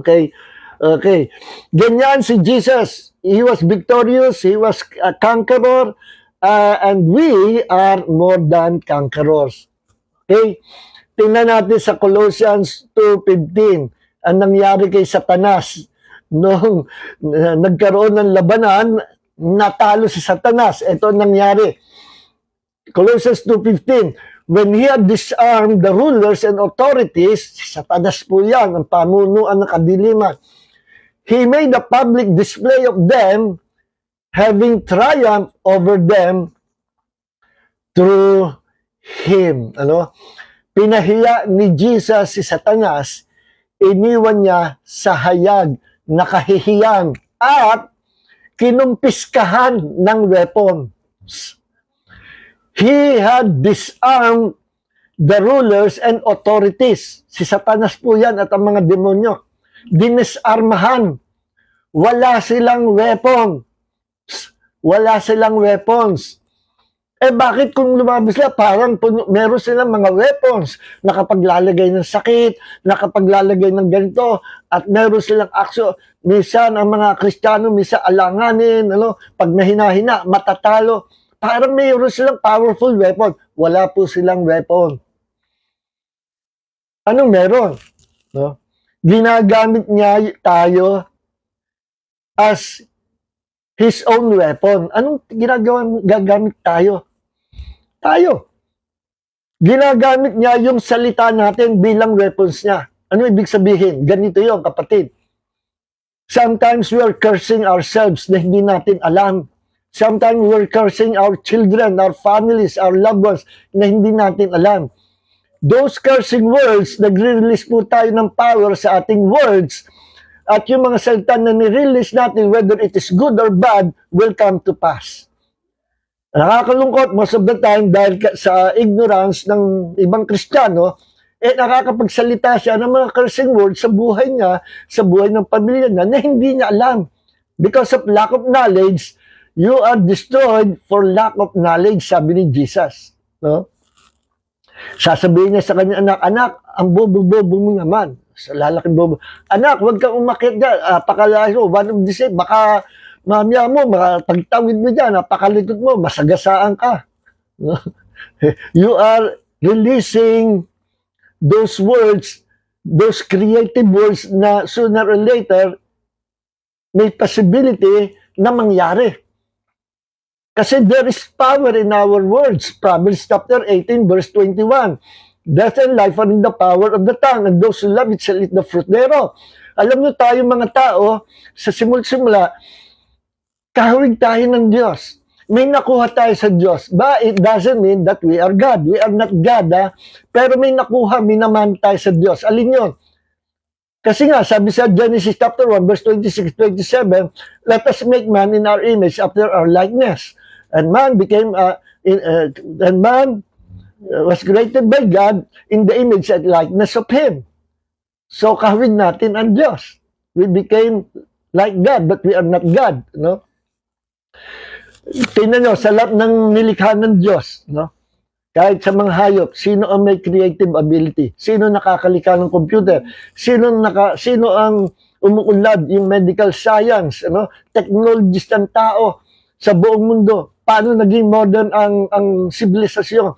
Okay? Okay. Ganyan si Jesus. He was victorious, he was a conqueror, and we are more than conquerors. Okay? Tingnan natin sa Colossians 2:15. Ang nangyari kay Satanas nung nagkaroon ng labanan, natalo si Satanas. Ito ang nangyari. Colossians 2:15. When he had disarmed the rulers and authorities, si Satanas po yan, ang pamunuan ng kadiliman, he made a public display of them having triumphed over them through Him. Ano? Pinahiya ni Jesus si Satanas, iniwan niya sa hayag, nakahihiyang, at kinumpiskahan ng weapons. He had disarmed the rulers and authorities. Si Satanas po yan at ang mga demonyo. Dinisarmahan. Wala silang weapon. Wala silang weapons. Bakit kung lumabas sila, parang meron silang mga weapons, nakapaglalagay ng sakit, nakapaglalagay ng ganito, at meron silang aksyon. Minsan, ang mga Kristiyano, minsan alanganin, pag nahinahina, matatalo. Parang meron silang powerful weapon. Wala po silang weapon. Anong meron? No? Ginagamit niya tayo as His own weapon. Anong gagamit tayo? Ginagamit niya yung salita natin bilang weapons niya. Ano ibig sabihin? Ganito yun, kapatid. Sometimes we are cursing ourselves na hindi natin alam. Sometimes we are cursing our children, our families, our loved ones na hindi natin alam. Those cursing words, nagre-release po tayo ng power sa ating words, at yung mga salita na ni-release natin, whether it is good or bad, will come to pass. Nakakalungkot most of the time dahil sa ignorance ng ibang Kristiyano, nakakapagsalita siya ng mga cursing words sa buhay niya, sa buhay ng pamilya niya, na hindi niya alam. Because of lack of knowledge, you are destroyed for lack of knowledge, sabi ni Jesus. No? Sasabihin niya sa kanya, anak, ang bobo-bobo mo naman. Sa lalaking bobo. Anak, huwag kang umakyat dyan. Pakalayo, one of the same, baka mamaya mo, pagtawid mo dyan, napakalikot mo, masagasaan ka. You are releasing those words, those creative words na sooner or later, may possibility na mangyari. Kasi there is power in our words. Proverbs chapter 18, verse 21. Death and life are in the power of the tongue, and those who love it shall eat the fruit thereof. Alam nyo tayo mga tao, sa simula, kahawig tayo ng Diyos. May nakuha tayo sa Diyos. But it doesn't mean that we are God. We are not God, pero may nakuha, minaman tayo sa Diyos. Alin yun? Kasi nga, sabi sa Genesis chapter 1, verse 26-27, let us make man in our image after our likeness. And man became, and man was created by God in the image and likeness of Him. So, kahawig natin ang Diyos. We became like God, but we are not God. No? Tingnan nyo, sa lahat ng nilikha ng Diyos, no? Kahit sa mga hayop, sino ang may creative ability? Sino nakakalika ng computer? Sino ang umuunlad yung medical science, technologies ng tao sa buong mundo? Paano naging modern ang sibilisasyon?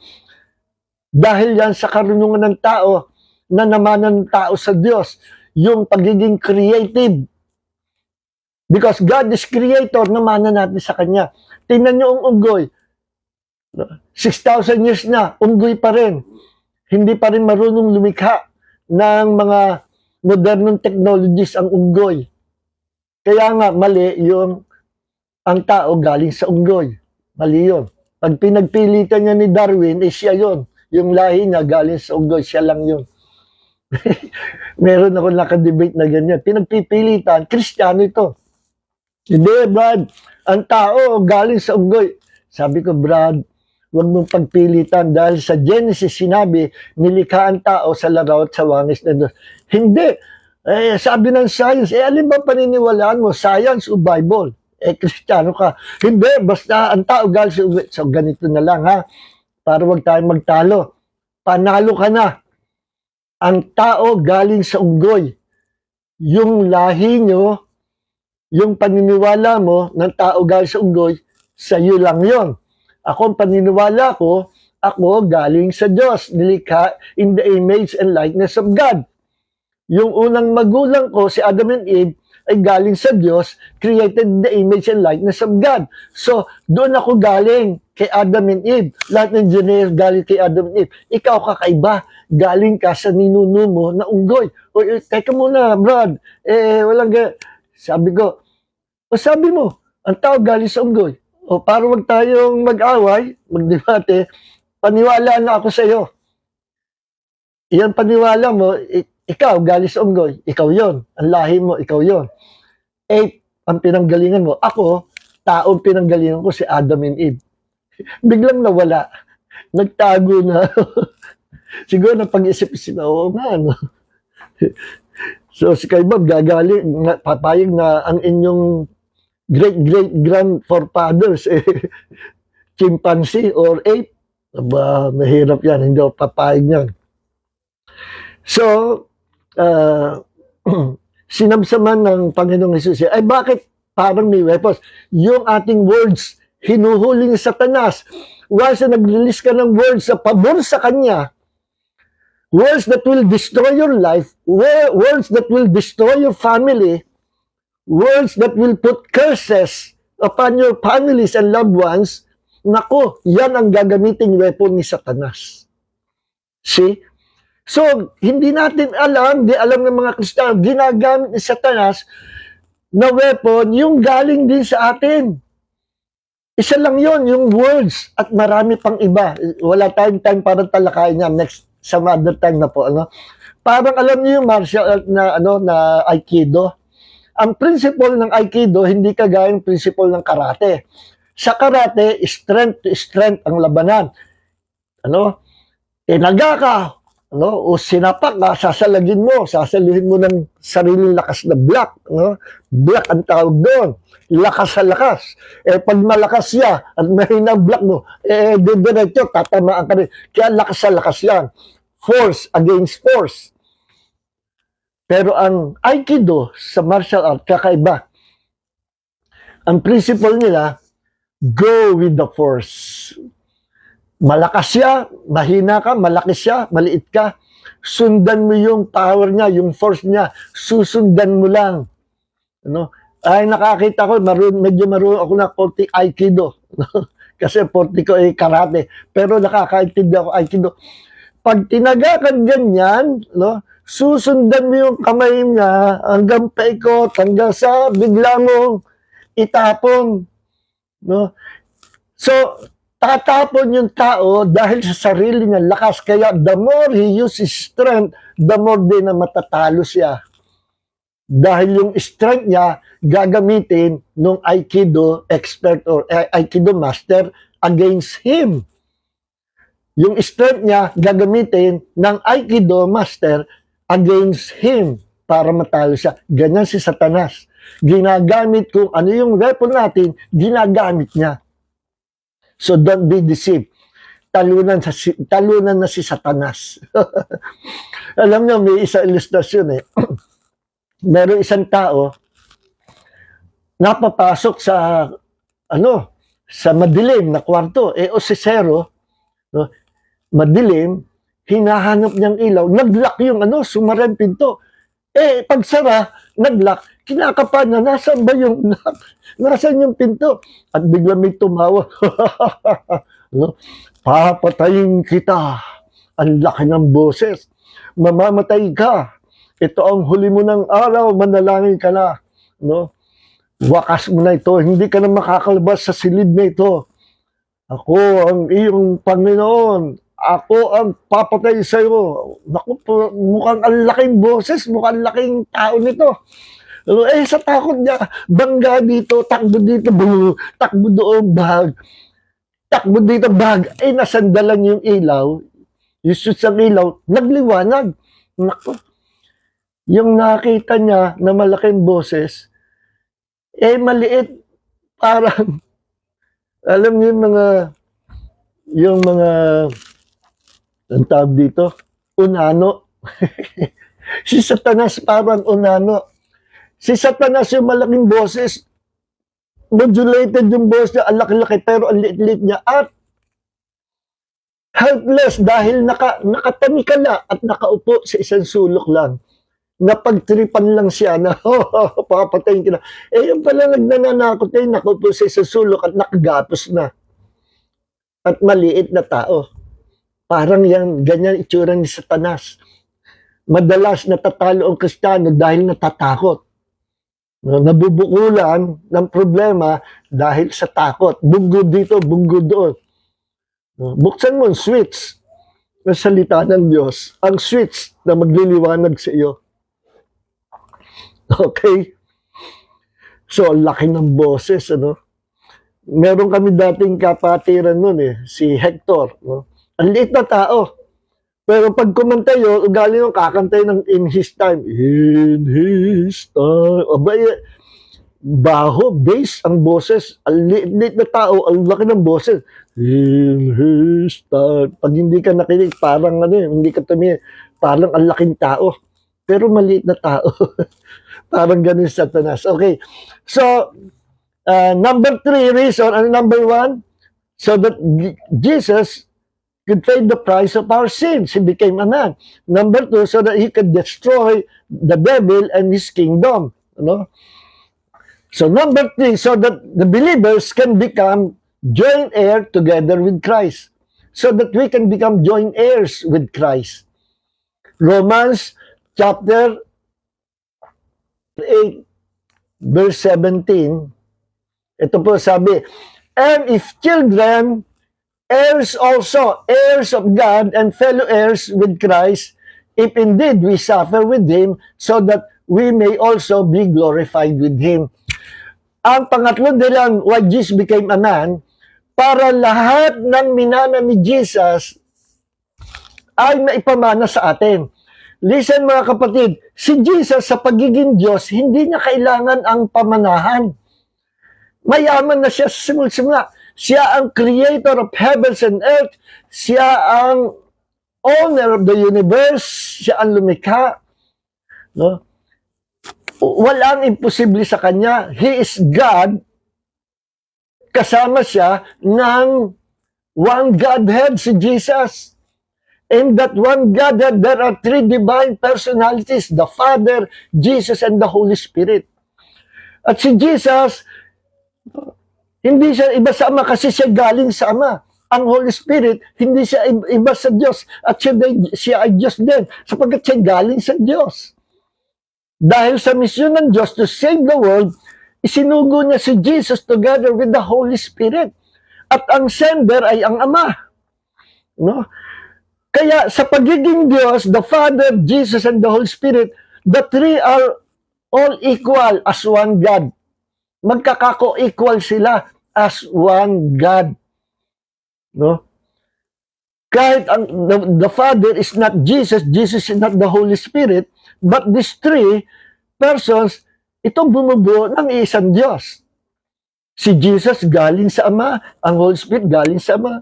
Dahil yan sa karunungan ng tao, na namanan ng tao sa Diyos, yung pagiging creative. Because God is creator, namanan natin sa Kanya. Tingnan nyo ang unggoy. 6,000 years na, unggoy pa rin. Hindi pa rin marunong lumikha ng mga modernong technologies ang unggoy. Kaya nga, mali yung ang tao galing sa unggoy. Mali yun. Pag pinagpilitan niya ni Darwin, siya yun. Yung lahi niya galing sa unggoy, siya lang yun. Meron ako nakadebate na ganyan. Pinagpipilitan, Kristiyano ito. Hindi, Brad. Ang tao galing sa unggoy. Sabi ko, Brad, huwag mong pagpilitan dahil sa Genesis sinabi, nilikha ang tao sa laraw at sa wangis na Diyos. Hindi. Sabi ng science, alin ba paniniwalaan mo? Science o Bible? Kristiyano ka. Hindi, basta ang tao galing sa unggoy. So, ganito na lang, ha? Para wag tayong magtalo. Panalo ka na. Ang tao galing sa unggoy. Yung lahi nyo, yung paniniwala mo ng tao galing sa unggoy, sa iyo lang yon. Ako, ang paniniwala ko, ako galing sa Diyos, nilikha in the image and likeness of God. Yung unang magulang ko, si Adam and Eve, ay galing sa Diyos, created in the image and likeness of God. So, doon ako galing kay Adam and Eve. Lahat ng engineer galing kay Adam and Eve. Ikaw kakaiba, galing ka sa ninuno mo na unggoy. O, teka muna, Brad, walang sabi ko, o sabi mo, Ang tao galing sa unggoy. O para wag tayong mag-away, magdebate, paniwala na ako sa iyo. Iyan paniwala mo, ikaw galing sa unggoy, ikaw yon. Ang lahi mo, ikaw yon. 8 ang pinanggalingan mo. Ako, taong pinanggalingan ko si Adam and Eve. Biglang nawala. Nagtago na. Siguro na pag-isip-isip na, oo nga, no? So, si Kay Bob gagaling, papayag na ang inyong great-great-grandfathers, chimpanzee or ape. Aba, mahirap yan. Hindi ako papayag yan. So, sinamsaman ng Panginoong Hesus, ay bakit parang may weapons? Yung ating words, hinuhuli ni Satanas. Once na nag-release ka ng words sa pabor sa Kanya, words that will destroy your life, words that will destroy your family, words that will put curses upon your families and loved ones, naku, yan ang gagamiting weapon ni Satanas. See? So, hindi natin alam, di alam ng mga Kristiyano, ginagamit ni Satanas na weapon yung galing din sa atin. Isa lang yon, yung words, at marami pang iba. Wala tayong time para talakayin yan. Next, some other time na po. Ano? Parang alam niyo yung martial art na, na Aikido. Ang principle ng Aikido, hindi kagaya ng principle ng karate. Sa karate, strength to strength ang labanan. Tinaga ka, o sinapak ka, sasaluhin mo ng sariling lakas na block. Block ang tawag doon. Lakas sa lakas. Pag malakas siya at mahina ang block mo, diretso, tatamaan ka rin. Kaya lakas sa lakas yan. Force against force. Pero ang Aikido sa martial art, kakaiba. Ang principle nila, go with the force. Malakas siya, mahina ka, malaki siya, maliit ka. Sundan mo yung power niya, yung force niya. Susundan mo lang. Ay, nakakita ko, medyo marunong ako na konti Aikido. Kasi 40 ko ay karate. Pero nakakaintindi ako Aikido. Pag tinaga ka ganyan, susundan mo yung kamay niya hanggang paikot, hanggang sa bigla mong itapon. So, tatapon yung tao dahil sa sarili niya lakas. Kaya the more he uses strength, the more din na matatalo siya. Dahil yung strength niya gagamitin ng Aikido expert or Aikido master against him. Yung strength niya gagamitin ng Aikido master against him para matalo siya. Ganyan si Satanas. Ginagamit kung ano yung weapon natin, ginagamit niya. So don't be deceived. Talunan na si Satanas. Alam niyo, may isang ilustrasyon Meron isang tao napapasok sa sa madilim na kwarto, osisero, madilim, hinahanap niyang ilaw, nag-lock yung sumarang pinto. Pagsara, nag-lock, kinakapan na, nasaan ba yung lock? Nasaan yung pinto? At bigla may tumawa. Papatayin kita. Ang laki ng boses. Mamamatay ka. Ito ang huli mo ng araw, manalangin ka na. Wakas mo na ito, hindi ka na makakalabas sa silid na ito. Ako ang iyong Panginoon. Ako ang papatay sa iyo. Naku, mukhang ang laking boses, mukhang laking tao nito. Sa takot niya, bangga dito, takbo dito, takbo doon, bag. Takbo dito, bag. Nasandalan yung ilaw, yung switch ng ilaw, nagliwanag. Naku, yung nakita niya na malaking boses, maliit, parang, alam niyo yung mga, ang tawag dito, unano. Si Satanas parang unano. Si Satanas yung malaking boses, modulated yung boses niya, ang laki-laki, pero ang liit-liit niya, at helpless dahil nakatanikala at nakaupo sa isang sulok lang. Napagtripan lang siya na, papatayin ka na. Yung pala nagnanakot nakaupo sa isang sulok at nakagapos na. At maliit na tao. Parang ganyan itsura ni Satanas. Madalas natatalo ang Kristiyano dahil natatakot. No, nabubukulan ng problema dahil sa takot. Bunggod dito, bunggod doon. No, buksan mo ang switch ng salita ng Diyos, ang switch na magliliwanag sa iyo. Okay? So, laki ng boses, ano? Meron kami dating kapatiran nun si Hector, no? Ang liit na tao. Pero pag kumanta yun, ugali nung kakantay ng in his time. In his time. Abay, baho, bass, ang boses. Ang liit na tao, ang laki ng boses. In his time. Pag hindi ka nakinig, parang hindi ka tumingin. Parang ang laking tao. Pero maliit na tao. Parang ganun sa Satanas. Okay. So, number 3 reason, number 1, so that Jesus could pay the price of our sins. He became a man. Number 2, so that he could destroy the devil and his kingdom. So number 3, so that the believers can become joint heir together with Christ. So that we can become joint heirs with Christ. Romans chapter 8, verse 17, ito po sabi, and if children, heirs also, heirs of God and fellow heirs with Christ, if indeed we suffer with Him, so that we may also be glorified with Him. Ang pangatlong dahilan why Jesus became a man, para lahat ng minana ni Jesus ay maipamana sa atin. Listen mga kapatid, si Jesus sa pagiging Diyos, hindi niya kailangan ang pamanahan. Mayaman na siya sa simula. Siya ang creator of heavens and earth. Siya ang owner of the universe. Siya ang lumikha. No? Walang imposible sa kanya. He is God. Kasama siya ng one Godhead, si Jesus. In that one Godhead, there are 3 divine personalities, the Father, Jesus, and the Holy Spirit. At si Jesus, hindi siya iba sa Ama kasi siya galing sa Ama. Ang Holy Spirit, hindi siya iba sa Diyos. At siya ay Diyos din, sapagkat siya galing sa Diyos. Dahil sa misyon ng Diyos to save the world, isinugo niya si Jesus together with the Holy Spirit. At ang sender ay ang Ama. No? Kaya sa pagiging Diyos, the Father, Jesus, and the Holy Spirit, the 3 are all equal as one God. Magkakako-equal sila as one God. No? Kahit the Father is not Jesus, Jesus is not the Holy Spirit, but these 3 persons, itong bumubuo ng isang Diyos. Si Jesus galing sa Ama, ang Holy Spirit galing sa Ama.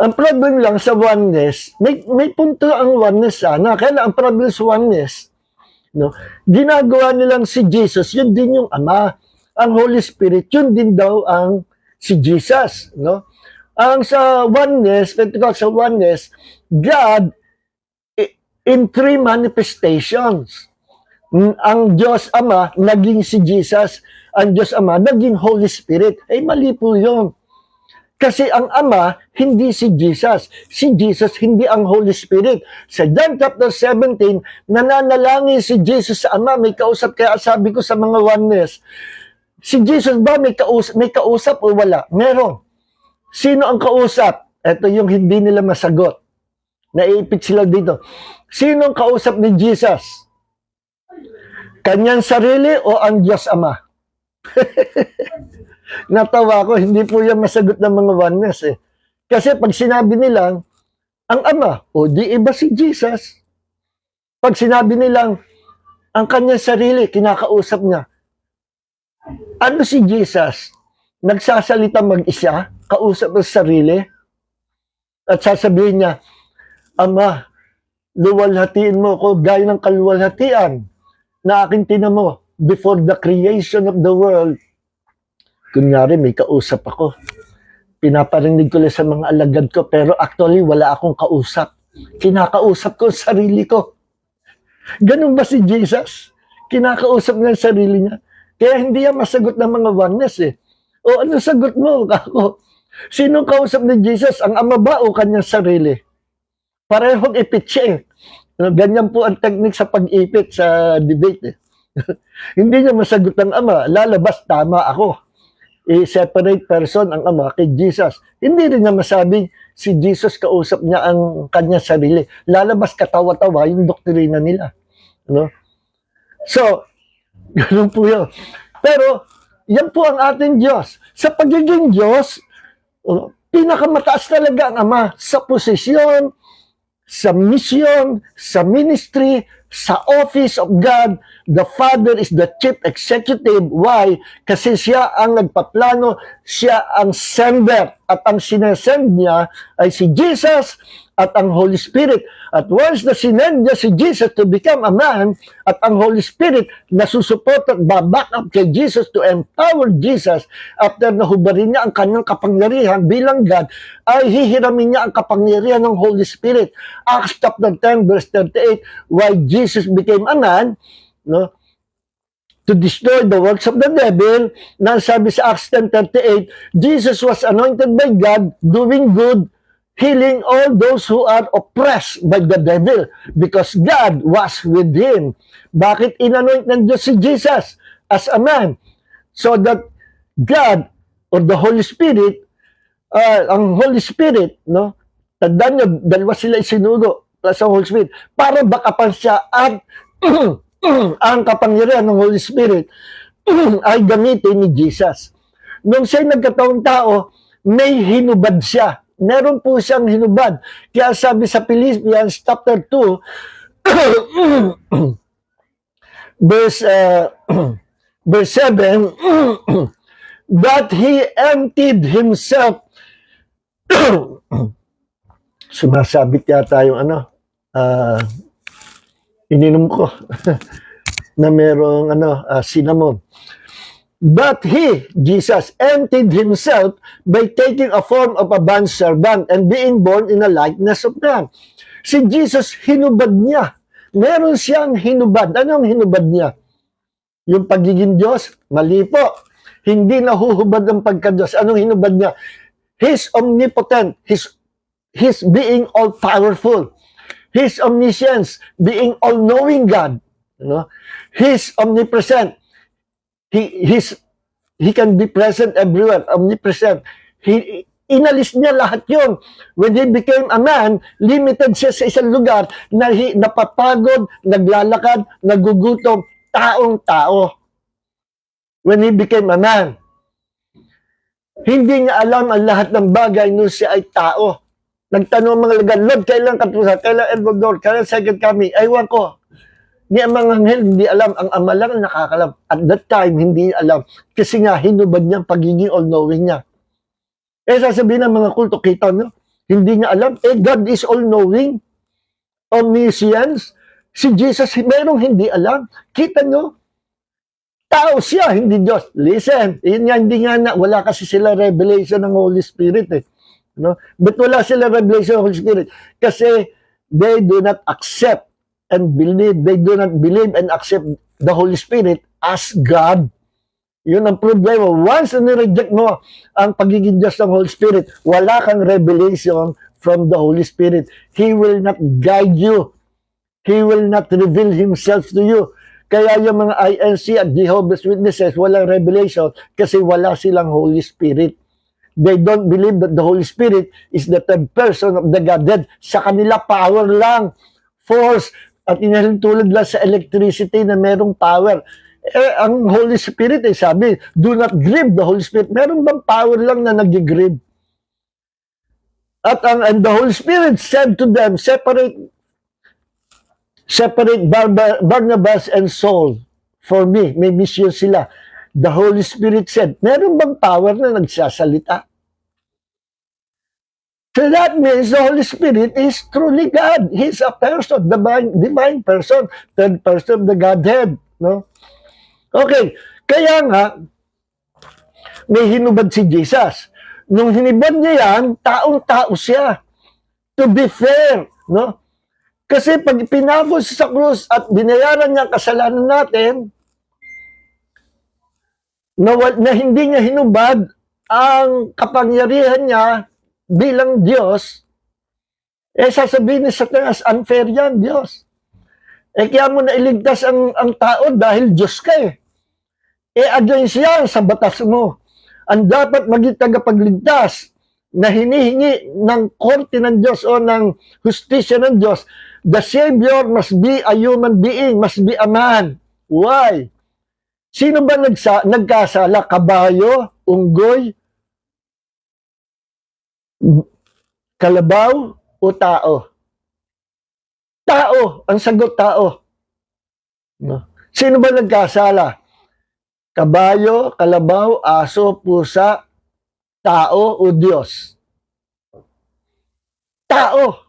Ang problem lang sa oneness, may punto ang oneness sana. Kaya ang problem sa oneness, no? Ginagawa nilang si Jesus, yun din yung Ama. Ang Holy Spirit, yun din daw ang si Jesus. No? Ang sa oneness, sa oneness, God in 3 manifestations. Ang Diyos Ama, naging si Jesus. Ang Diyos Ama, naging Holy Spirit. Ay, mali po yun. Kasi ang Ama, hindi si Jesus. Si Jesus, hindi ang Holy Spirit. Sa John chapter 17, nananalangin si Jesus sa Ama, may kausap. Kaya sabi ko sa mga oneness, si Jesus ba may kausap o wala? Meron. Sino ang kausap? Ito yung hindi nila masagot. Naiipit sila dito. Sino ang kausap ni Jesus? Kanyang sarili o ang Diyos Ama? Natawa ko, hindi po yan masagot ng mga oneness Kasi pag sinabi nilang, ang Ama, o di iba si Jesus. Pag sinabi nilang, ang kanyang sarili, kinakausap niya. Ano si Jesus? Nagsasalita mag-isa, kausap ang sarili, at sasabihin niya, Ama, luwalhatiin mo ko gaya ng kaluwalhatian na aking tinamo before the creation of the world. Kunyari, may kausap ako. Pinaparinig ko lang sa mga alagad ko, pero actually, wala akong kausap. Kinakausap ko ang sarili ko. Ganun ba si Jesus? Kinakausap niya ang sarili niya. Kaya hindi yan masagot ng mga oneness O ano sagot mo? Ako. Sino kausap ni Jesus? Ang Ama ba o kanyang sarili? Parehong ipit siya Ganyan po ang technique sa pag-ipit sa debate Hindi niya masagot ang Ama, lalabas, tama ako. I-separate person ang Ama kay Jesus. Hindi rin niya masabing si Jesus kausap niya ang kanya sarili. Lalabas katawa-tawa yung doktrina nila. No? So, ganun po yun. Pero, yan po ang ating Diyos. Sa pagiging Diyos, pinakamataas talaga ang Ama sa posisyon, sa mission, sa ministry, sa office of God. The Father is the chief executive. Why? Kasi siya ang nagpaplano, siya ang sender. At ang sinesend niya ay si Jesus at ang Holy Spirit. At once na sinend niya si Jesus to become a man, at ang Holy Spirit nasusuport at baback up kay Jesus to empower Jesus, after nahubarin niya ang kanyang kapangyarihan bilang God, ay hihiramin niya ang kapangyarihan ng Holy Spirit. Acts chapter 10 verse 38, why Jesus became a man, no? To destroy the works of the devil. Na sabi sa Acts 10:38, Jesus was anointed by God, doing good, healing all those who are oppressed by the devil, because God was with him. Bakit inanoint ng Diyos si Jesus as a man? So that God or the Holy Spirit, ang Holy Spirit, no? Tandaan nyo, dalawa sila isinugo plus ang Holy Spirit, para bakapan siya at ang kapangyarihan ng Holy Spirit ay gamitin ni Jesus. Nung siya'y nagkataong tao, may hinubad siya. Meron po siyang hinubad. Kaya sabi sa Philippians chapter 2, verse 7, that he emptied himself. Sumasabit yata yung ininom ko na merong cinnamon. But he, Jesus, emptied himself by taking a form of a bond servant and being born in a likeness of man. Si Jesus, hinubad niya. Meron siyang hinubad. Ano ang hinubad niya? Yung pagiging Diyos? Mali po. Hindi nahuhubad ang pagka-Diyos. Anong hinubad niya? He's omnipotent. He's being all-powerful. His omniscience, being all-knowing God. You know? He's omnipresent. He can be present everywhere, omnipresent. Inalis niya lahat yun. When he became a man, limited siya sa isang lugar na napapagod, naglalakad, nagugutom, taong-tao. When he became a man, hindi niya alam ang lahat ng bagay nung siya ay tao. Nagtanong mga lagan, Lord, kailan katusa, kailan Edward, kailan second coming? Aywan ko. Ni ang mga anghel, hindi alam. Ang Ama lang nakakalam. At that time, hindi alam. Kasi nga, hinubad niya ang pagiging all-knowing niya. Sasabihin ng mga kulto, kita nyo, hindi niya alam. God is all-knowing. Omniscience. Si Jesus, merong hindi alam. Kita nyo, tao siya, hindi Diyos. Listen, hindi nga wala kasi sila revelation ng Holy Spirit eh. No? But wala sila revelation ng Holy Spirit kasi they do not accept and believe, they do not believe and accept the Holy Spirit as God. Yun ang problema. Once na-reject mo ang pagiging Diyos ng Holy Spirit, wala kang revelation from the Holy Spirit. He will not guide you. He will not reveal Himself to you. Kaya yung mga INC at Jehovah's Witnesses, walang revelation kasi wala silang Holy Spirit. They don't believe that the Holy Spirit is the third person of the Godhead. Sa kanila, power lang, force, at inalintulad lang sa electricity na merong power. Ang Holy Spirit, sabi, do not grieve the Holy Spirit. Meron bang power lang na nag-grieve? And the Holy Spirit said to them, separate Barnabas and Saul for me. May mission sila. The Holy Spirit said, meron bang power na nagsasalita? So that means the Holy Spirit is truly God. He's a person, divine person, third person of the Godhead. No? Okay, kaya nga, may hinubad si Jesus. Nung hinubad niya yan, taong-tao siya. To be fair, no? Kasi pag pinagos sa krus at binayaran niya ang kasalanan natin, na hindi niya hinubad ang kapangyarihan niya bilang Diyos, sasabihin ni Satanas, unfair yan, Diyos. Kaya mo na iligtas ang tao dahil Diyos ka eh. Against yan sa batas mo. Ang dapat maging tagapagligtas na hinihingi ng korte ng Diyos o ng hustisya ng Diyos, the Savior must be a human being, must be a man. Why? Sino ba nagkasala? Kabayo? Unggoy? Kalabaw? O tao? Tao. Ang sagot, tao. No? Sino ba nagkasala? Kabayo, kalabaw, aso, pusa, tao o Diyos? Tao.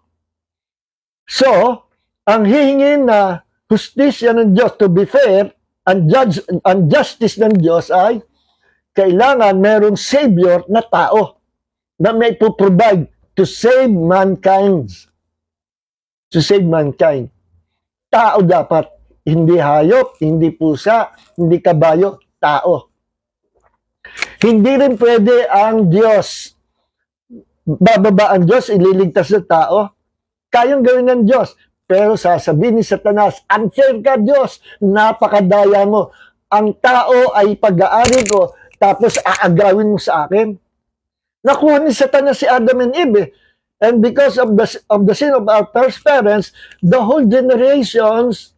So, ang hihingin na hustisya ng Diyos, to be fair, ang justice ng Diyos ay kailangan merong Savior na tao na may provide to save mankind. To save mankind. Tao dapat. Hindi hayop, hindi pusa, hindi kabayo, tao. Hindi rin pwede ang Diyos. Bababa ang Diyos, ililigtas ng tao. Kayang gawin ng Diyos. Pero sasabihin ni Satanas, unfair ka Diyos, napakadaya mo. Ang tao ay pag-aari ko, tapos aagawin mo sa akin. Nakuha ni Satanas si Adam and Eve. And because of the sin of our first parents, the whole generations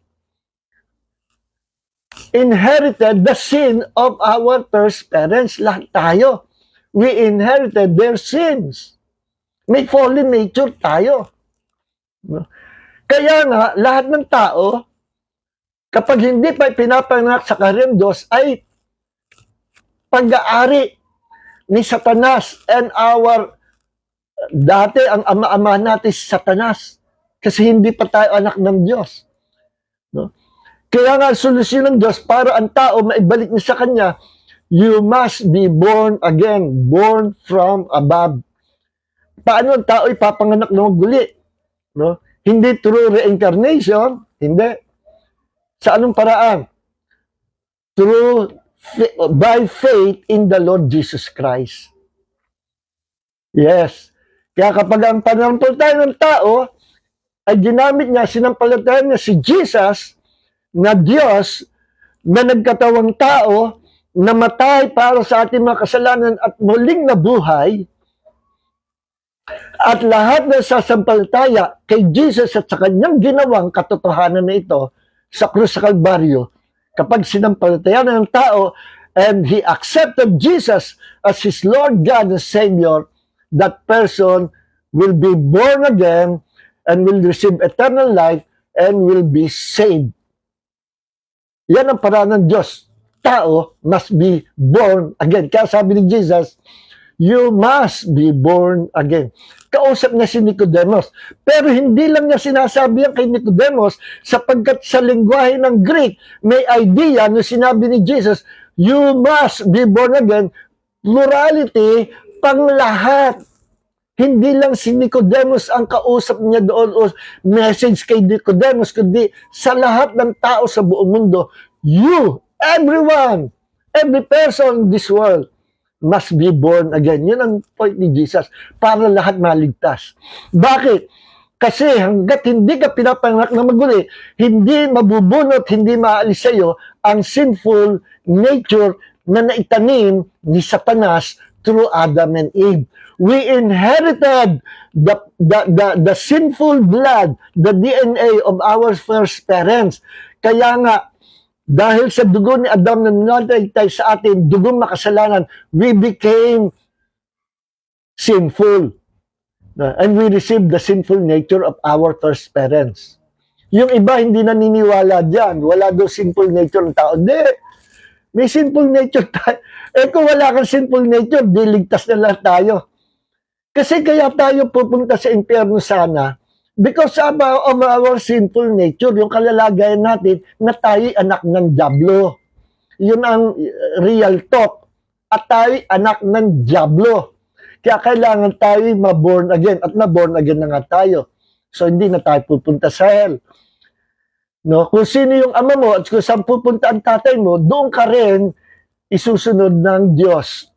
inherited the sin of our first parents. Lahat tayo. We inherited their sins. May fallen nature tayo. Kaya nga, lahat ng tao, kapag hindi pa pinapanganak sa kariyang Diyos, ay pag-aari ni Satanas and dati ang ama-ama natin si Satanas. Kasi hindi pa tayo anak ng Diyos. No? Kaya nga, solusyon ng Diyos para ang tao maibalik niya sa Kanya, you must be born again, born from above. Paano ang tao ipapanganak ng guli? No? Hindi through reincarnation, hindi. Sa anong paraan? By faith in the Lord Jesus Christ. Yes. Kaya kapag ang pananampalataya ng tao ay ginamit niya, sinampalatayan niya si Jesus, na Diyos na nagkatawang tao, namatay para sa ating mga kasalanan at muling nabuhay, at lahat na sasampalataya kay Jesus at sa kanyang ginawang katotohanan na ito sa krus sa Kalbaryo, kapag sinampalataya ng tao and he accepted Jesus as his Lord God and Savior, that person will be born again and will receive eternal life and will be saved. Yan ang paraan ng Diyos. Tao must be born again. Kaya sabi ni Jesus, you must be born again. Kausap niya si Nicodemus. Pero hindi lang niya sinasabi yan kay Nicodemus sapagkat sa lingwahe ng Greek, may idea na sinabi ni Jesus, you must be born again. Plurality, pang lahat. Hindi lang si Nicodemus ang kausap niya doon o message kay Nicodemus, kundi sa lahat ng tao sa buong mundo, you, everyone, every person in this world must be born again. Yun ang point ni Jesus, para lahat maligtas. Bakit? Kasi hanggat hindi ka pinapanganak na maguli, hindi mabubunot, hindi maalis sa iyo ang sinful nature na naitanim ni Satanas through Adam and Eve. We inherited the sinful blood, the DNA of our first parents. Kaya nga, dahil sa dugo ni Adam na nanatay sa atin, dugong makasalanan, we became sinful. And we received the sinful nature of our first parents. Yung iba hindi naniniwala dyan. Wala daw sinful nature ng tao. Hindi. May sinful nature tayo. Kung wala kang sinful nature, diligtas na lang tayo. Kasi kaya tayo pupunta sa impyerno sana because of our sinful nature, yung kalalagayan natin na tayo anak ng Diablo. Yun ang real talk. At tayo anak ng Diablo. Kaya kailangan tayo ma-born again. At na-born again na nga tayo. So hindi na tayo pupunta sa hell. No? Kung sino yung ama mo at kung saan pupunta ang tatay mo, doon ka rin isusunod ng Diyos.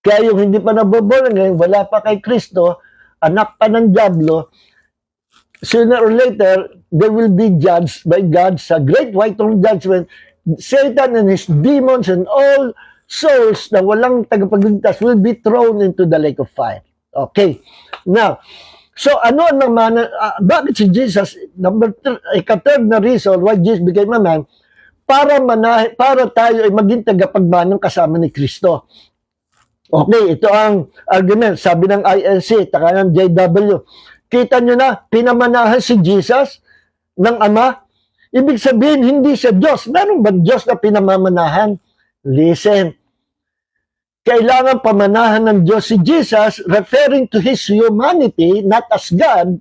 Kaya yung hindi pa naboborn ngayon, wala pa kay Kristo, anak pa ng Diablo, sooner or later, they will be judged by God sa great white throne judgment. Satan and his demons and all souls na walang tagapagligtas will be thrown into the lake of fire. Okay. Now, so ano naman, bakit si Jesus, third na reason why Jesus became a man, para tayo ay maging tagapagmanang kasama ni Kristo. Okay, ito ang argument, sabi ng INC, taka ng JW. Kita nyo na, pinamanahan si Jesus ng Ama. Ibig sabihin, hindi siya Diyos. Meron ba Diyos na pinamamanahan? Listen. Kailangan pamanahan ng Diyos si Jesus, referring to His humanity, not as God.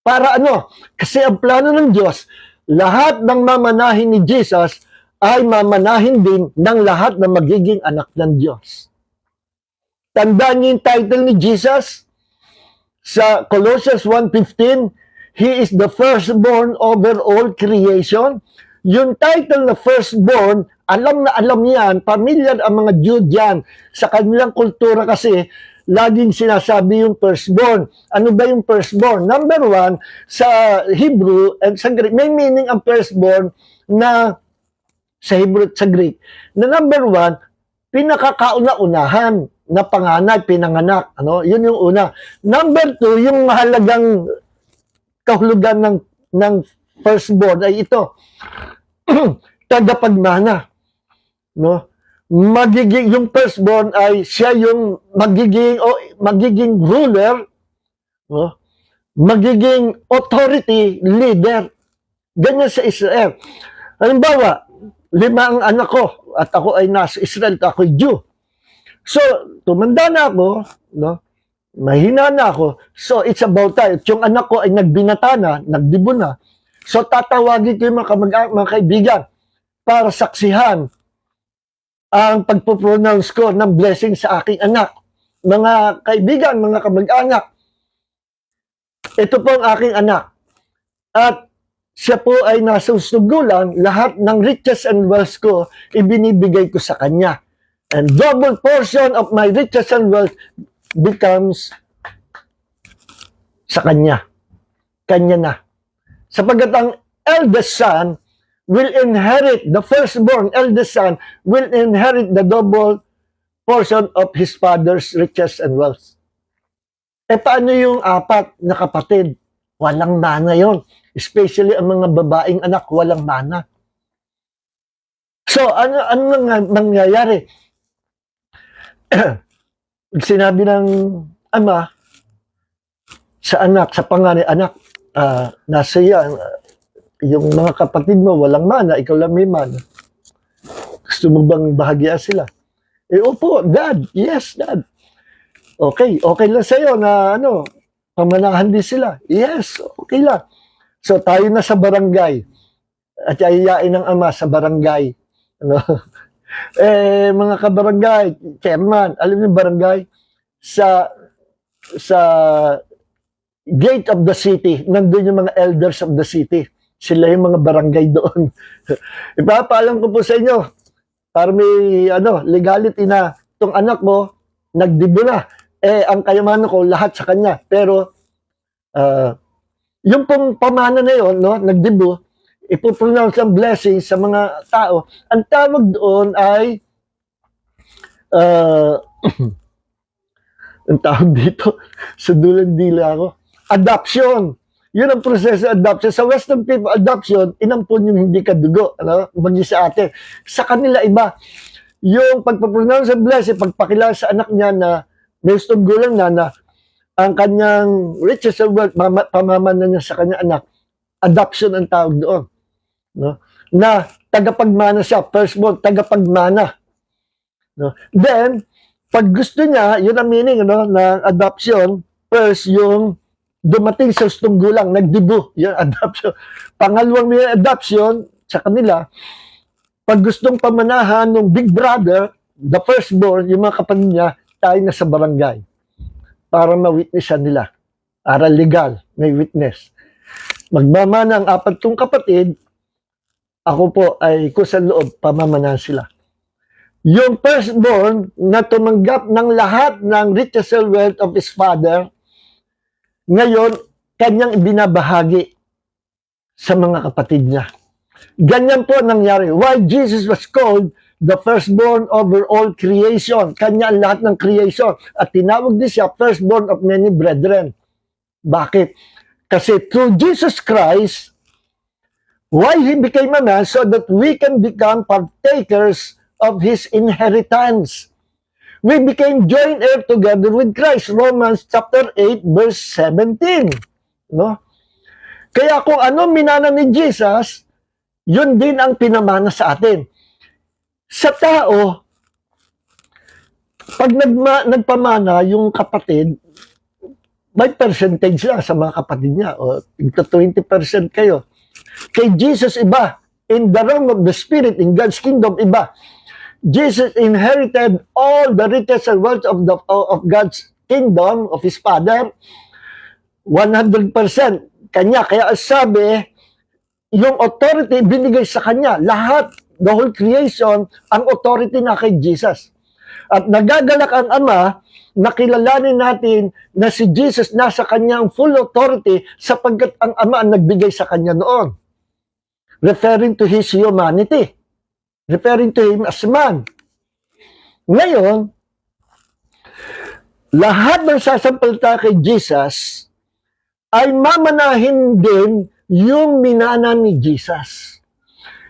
Para ano? Kasi ang plano ng Diyos, lahat ng mamanahin ni Jesus ay mamanahin din ng lahat na magiging anak ng Diyos. Tandaan niyo yung title ni Jesus sa Colossians 1:15, He is the firstborn over all creation. Yung title na firstborn, alam na alam yan, familiar ang mga Jude yan. Sa kanilang kultura kasi, laging sinasabi yung firstborn. Ano ba yung firstborn? Number one, sa Hebrew and sa Greek, may meaning ang firstborn na sa Hebrew at sa Greek. Na number one, pinakakauna-unahan na panganay, pinanganak. Ano? Yun yung una. Number two, yung mahalagang kahulugan ng firstborn ay ito. Tagapagmana. No? Magiging, yung firstborn ay siya yung magiging ruler, no? Magiging authority leader. Ganyan sa Israel. Halimbawa, 5 ang anak ko at ako ay nasa Israel, ako'y Jew. So, tumanda na ako, no? Mahina na ako. So, it's about time. Yung anak ko ay nagbinata na, nagdibo na. So, tatawagin ko yung mga kaibigan para saksihan ang pagpo-pronounce ko ng blessing sa aking anak. Mga kaibigan, mga kamag-anak, ito po ang aking anak. At siya po ay nasa gulang, lahat ng riches and wealth ko, ibinibigay ko sa kanya. And double portion of my riches and wealth becomes sa kanya. Kanya na. Sapagat ang eldest son will inherit, the firstborn eldest son will inherit the double portion of his father's riches and wealth. E paano yung 4 na kapatid? Walang mana yon. Especially ang mga babaeng anak, walang mana. So, ano nangyayari? Sinabi ng ama sa anak, sa panganay, anak, nasa yan, yung mga kapatid mo walang mana, ikaw lang may mana. Gusto mo bang bahagian sila? Eh, opo, Dad. Yes, Dad. Okay lang sa'yo na pamanahan din sila. Yes, okay lang. So, tayo na sa barangay. At ayayain ng ama sa barangay. Ano? Mga kabarangay, chairman, alam niyo barangay? Sa gate of the city, nandun yung mga elders of the city. Sila yung mga barangay doon. Ipapaalam ko po sa inyo, para may legality na itong anak mo, nagdibo na. Ang kayamanan ko, lahat sa kanya. Pero, yung pong pamana na yun, nagdibo, ipopronounce ang blessing sa mga tao. Ang tawag doon ay, ang tawag dito, sa dulang dila ako, adoption. Yun ang proseso adoption. Sa Western people, adoption, inampun yung hindi kadugo. Bagay sa atin. Sa kanila, iba. Yung pagpapronounce ng blessing, pagpakilala sa anak niya na may gustong gulang na ang kanyang riches and wealth, pamamana niya sa kanyang anak. Adoption ang tawag doon. No? Na tagapagmana siya. Firstborn, tagapagmana. No? Then, pag gusto niya, yun ang meaning ng adoption, first yung dumating sa gustong gulang, nagdibo, yun, adoption. Pangalawang may adoption sa kanila, pag gustong pamanahan ng big brother, the firstborn, yung mga kapatid niya, tayo na sa barangay para ma-witnessan nila. Para legal, may witness. Magmamana ang 4 kong kapatid, ako po ay kusang loob, pamamanahan sila. Yung firstborn na tumanggap ng lahat ng riches and wealth of his father, ngayon, kanyang ibinabahagi sa mga kapatid niya. Ganyan po nangyari. Why Jesus was called the firstborn over all creation. Kanya ang lahat ng creation. At tinawag din siya firstborn of many brethren. Bakit? Kasi through Jesus Christ, why He became a man so that we can become partakers of His inheritance. We became joint heir together with Christ. Romans chapter 8 verse 17. No? Kaya kung ano minana ni Jesus, yun din ang pinamana sa atin. Sa tao, pag nagpamana yung kapatid, may percentage lang sa mga kapatid niya. O, 20% kayo. Kay Jesus, iba. In the realm of the Spirit, in God's kingdom, iba. Jesus inherited all the riches and wealth of God's kingdom, of His Father, 100% kanya. Kaya sabi, yung authority binigay sa kanya. Lahat, the whole creation, ang authority na kay Jesus. At nagagalak ang Ama na kilalanin natin na si Jesus nasa kanyang full authority sapagkat ang Ama ang nagbigay sa kanya noon. Referring to His humanity. Referring to Him as man. Ngayon, lahat ng sasampalta kay Jesus ay mamanahin din yung minana ni Jesus.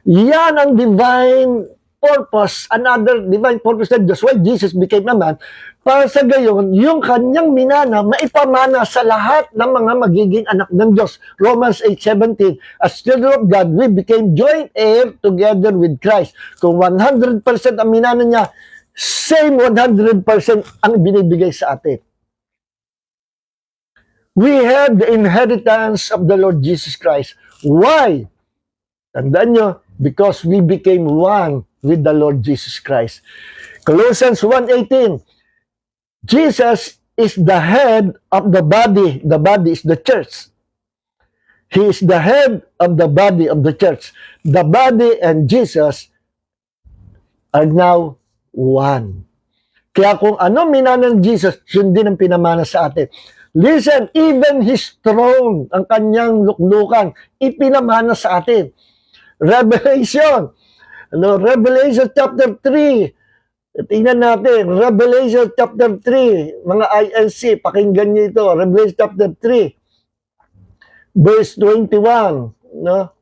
Yan ang divine purpose, another divine purpose that that's why Jesus became a man, para sa gayon, yung kanyang minana maipamana sa lahat ng mga magiging anak ng Diyos. Romans 8:17, as children of God, we became joint heir together with Christ. Kung 100% ang minana niya, same 100% ang binibigay sa atin. We have the inheritance of the Lord Jesus Christ. Why? Tandaan nyo, because we became one with the Lord Jesus Christ. Colossians 1:18, Jesus is the head of the body. The body is the church. He is the head of the body of the church. The body and Jesus are now one. Kaya kung ano minana ng Jesus, yun din ang pinamana sa atin. Listen, even His throne, ang kanyang luklukan, ipinamana sa atin. Revelation. Revelation chapter 3. Tingnan natin, Revelation chapter 3, mga INC, pakinggan niyo ito, Revelation chapter 3, verse 21, no?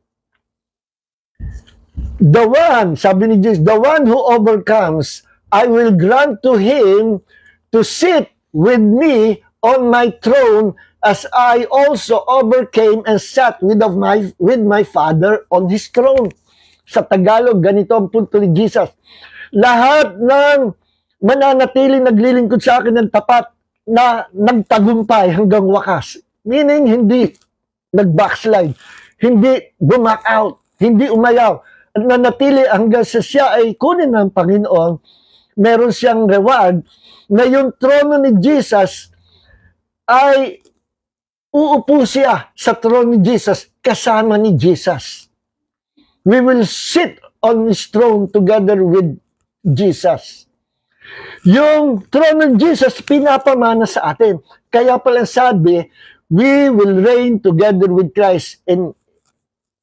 The one, sabi ni Jesus, the one who overcomes, I will grant to him to sit with me on my throne as I also overcame and sat with my Father on His throne. Sa Tagalog, ganito ang punto ni Jesus. Lahat ng mananatiling naglilingkod sa akin ng tapat na nagtagumpay hanggang wakas. Meaning, hindi nag-backslide, hindi bumak out, hindi umayaw. At nanatili hanggang sa siya ay kunin ng Panginoon, meron siyang reward na yung trono ni Jesus ay uupo siya sa trono ni Jesus kasama ni Jesus. We will sit on His throne together with Jesus. Yung throne ng Jesus, pinapamana sa atin. Kaya pala sabi, we will reign together with Christ in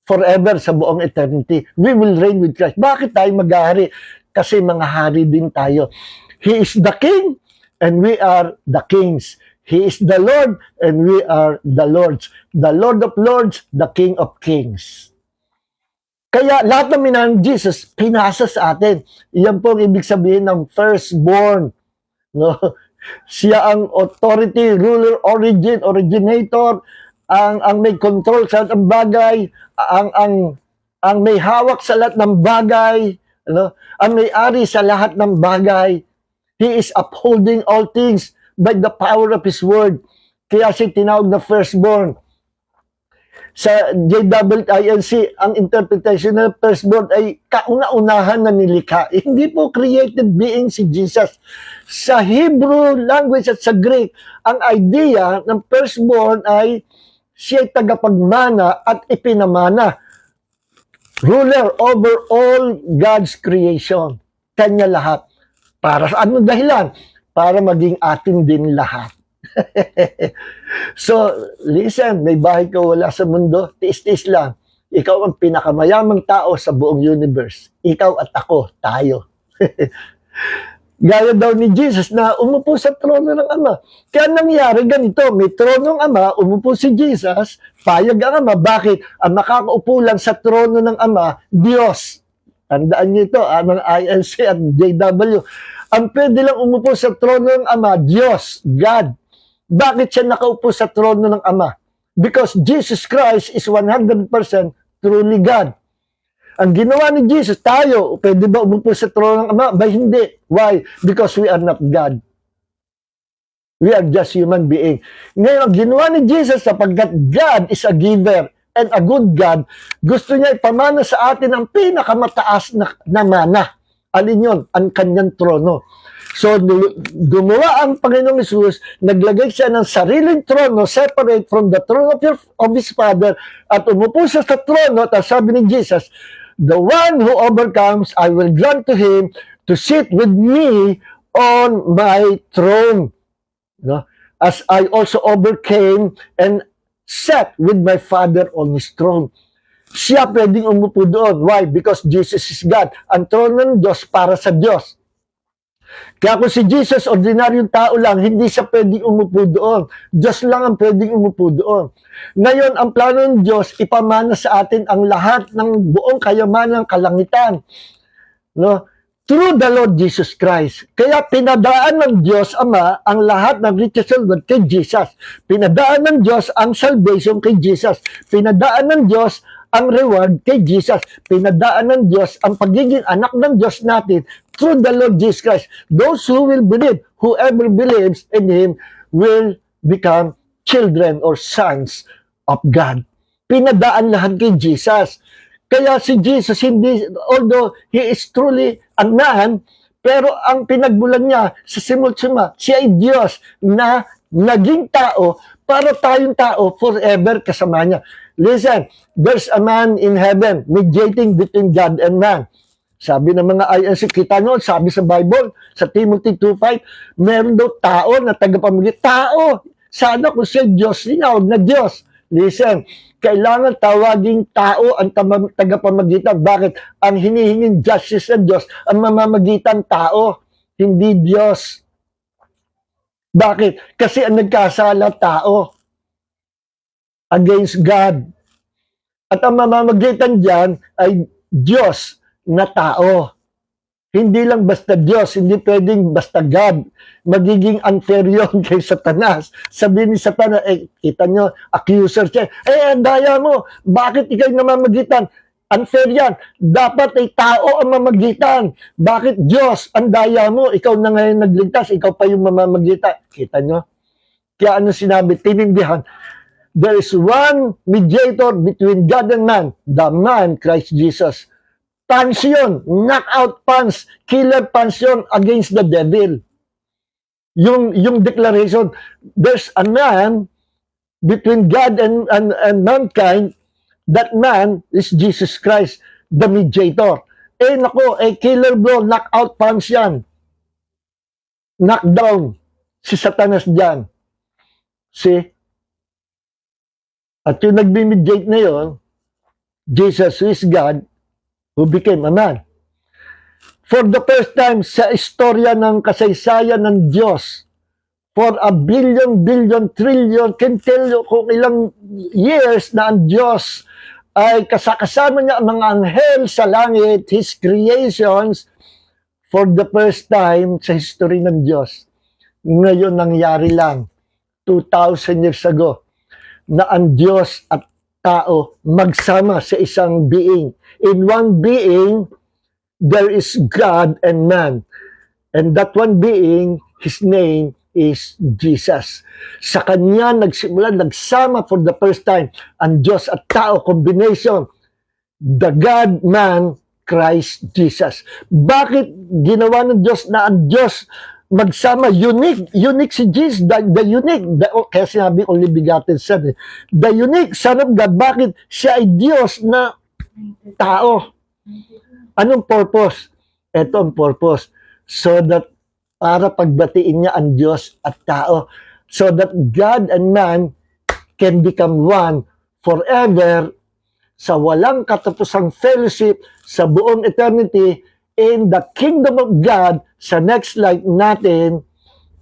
forever sa buong eternity. We will reign with Christ. Bakit tayo maghahari? Kasi mga hari din tayo. He is the King and we are the kings. He is the Lord and we are the Lords. The Lord of Lords, the King of Kings. Kaya lahat ng minang Jesus, pinasa sa atin. Iyan po ang ibig sabihin ng firstborn. No? Siya ang authority, ruler, originator, ang may control sa lahat ng bagay, ang may hawak sa lahat ng bagay, ano? Ang may-ari sa lahat ng bagay. He is upholding all things by the power of His word. Kaya siya tinawag na firstborn. Sa JWINC, ang interpretation ng firstborn ay kauna-unahan na nilikha. Hindi po created being si Jesus. Sa Hebrew language at sa Greek, ang idea ng firstborn ay siya'y tagapagmana at ipinamana. Ruler over all God's creation. Kanya lahat. Para sa anong dahilan? Para maging atin din lahat. So, listen, may bahay ka wala sa mundo, tiis-tiis lang. Ikaw ang pinakamayamang tao sa buong universe. Ikaw at ako, tayo. Gaya daw ni Jesus na umupo sa trono ng Ama. Kaya nangyari ganito, may trono ng Ama, umupo si Jesus, payag ang Ama. Bakit? Ang makakaupo lang sa trono ng Ama, Diyos. Tandaan niyo ito, mga ILC at JW. Ang pwede lang umupo sa trono ng Ama, Diyos, God. Bakit siya nakaupo sa trono ng Ama? Because Jesus Christ is 100% truly God. Ang ginawa ni Jesus, tayo, pwede ba umupo sa trono ng Ama? Ba hindi. Why? Because we are not God. We are just human being. Ngayon, ang ginawa ni Jesus, sapagkat God is a giver and a good God, gusto niya ipamana sa atin ang pinakamataas na mana. Alin yun? Ang kanyang trono. So, gumawa ang Panginoong Hesus, naglagay siya ng sariling trono, separate from the throne of His Father, at umupo siya sa trono, at sabi ni Jesus, the one who overcomes, I will grant to him to sit with me on my throne. No? As I also overcame and sat with my Father on His throne. Siya pwedeng umupo doon. Why? Because Jesus is God. Ang trono ng Diyos para sa Diyos. Kaya kung si Jesus, ordinaryong tao lang, hindi siya pwedeng umupo doon. Diyos lang ang pwedeng umupo doon. Ngayon, ang plano ng Diyos, ipamana sa atin ang lahat ng buong kayamanan ng kalangitan. No? Through the Lord Jesus Christ. Kaya pinadaan ng Diyos Ama ang lahat ng riches of God kay Jesus. Pinadaan ng Diyos ang salvation kay Jesus. Pinadaan ng Diyos ang reward kay Jesus. Pinadaan ng Diyos ang pagiging anak ng Diyos natin through the Lord Jesus Christ. Those who will believe, whoever believes in Him will become children or sons of God. Pinadaan lahat kay Jesus. Kaya si Jesus, hindi, although He is truly a man, pero ang pinagbulan niya sa simul-sima, siya ay Diyos na naging tao para tayong tao forever kasama niya. Listen, there's a man in heaven mediating between God and man. Sabi ng mga INC, kita nyo, sabi sa Bible, sa Timothy 2:5, meron daw tao na tagapamagitan. Tao! Sana kung siya Diyos, tinawag na Diyos. Listen, kailangan tawaging tao ang tagapamagitan. Bakit? Ang hinihinging justice ng Diyos, ang mamamagitan tao, hindi Diyos. Bakit? Kasi ang nagkasala tao against God. At ang mamamagitan dyan ay Diyos na tao. Hindi lang basta Diyos, hindi pwedeng basta God. Magiging unfair yun kay Satanas. Sabihin ni Satanas, kita nyo, accuser siya. Ang daya mo, bakit ikaw namamagitan? Unfair yan. Dapat ay tao ang mamagitan. Bakit Diyos, ang daya mo, ikaw na ngayon nagligtas, ikaw pa yung mamamagitan. Kita nyo? Kaya ano sinabi, tinindihan, there is one mediator between God and man, the man, Christ Jesus. Punch yun, knockout punch, killer punch yun against the devil. Yung declaration, there's a man between God and mankind, that man is Jesus Christ, the mediator. Nako, killer blow, knockout punch yan. Knockdown si Satanas dyan. See? At yung nagbi-mediate na yun, Jesus who is God, who became a man. For the first time sa istorya ng kasaysayan ng Diyos, for a billion, trillion, can tell you kung ilang years na ang Diyos ay kasama niya ang mga anghel sa langit, His creations, for the first time sa history ng Diyos. Ngayon nangyari lang, 2,000 years ago, na ang Diyos at tao magsama sa isang being. In one being, there is God and man. And that one being, His name is Jesus. Sa Kanya nagsimula, nagsama for the first time ang Diyos at tao combination. The God, man, Christ Jesus. Bakit ginawa ng Diyos na ang Diyos magsama? Unique si Jesus, the unique, kaya sinabi only begotten Son. The unique Son of God. Bakit? Siya ay Diyos na tao. Anong purpose? Ito ang purpose. So that para pagbatiin niya ang Diyos at tao. So that God and man can become one forever. sa walang katapusang fellowship sa buong eternity in the kingdom of God sa next life natin.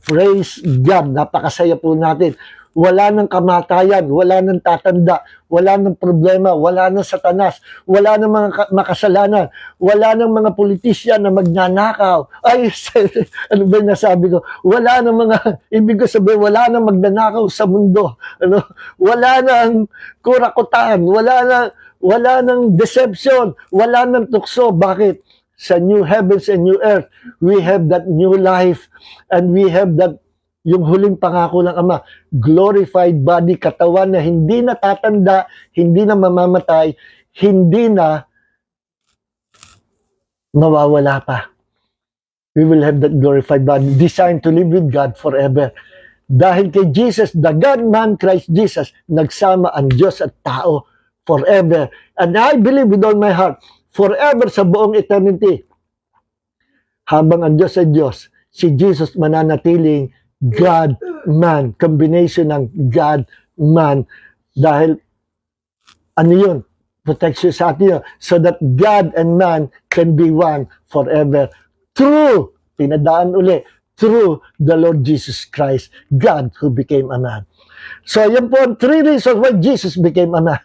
Praise God. Napakasaya po natin. Wala nang kamatayan, wala nang tatanda, wala nang problema, wala nang satanas, wala nang mga makasalanan, wala nang mga politisyan na magnanakaw. Ay, ano ba yung nasabi ko? Wala nang mga, ibig ko sabihin, wala nang magnanakaw sa mundo. Ano? Wala nang kurakutan, wala nang deception, wala nang tukso. Bakit? Sa new heavens and new earth, we have that new life and we have that yung huling pangako ng Ama, glorified body, katawan na hindi na tatanda, hindi na mamamatay, hindi na mawawala pa. We will have that glorified body designed to live with God forever. Dahil kay Jesus, the God-man Christ Jesus, nagsama ang Diyos at tao forever. And I believe with all my heart, forever sa buong eternity, habang ang Diyos ay Diyos, si Jesus mananatiling God-man, combination ng God-man. Dahil, ano yun? Protection sa atin yun. So that God and man can be one forever. Through, pinadaan uli, through the Lord Jesus Christ, God who became a man. So, yan po ang 3 reasons why Jesus became a man.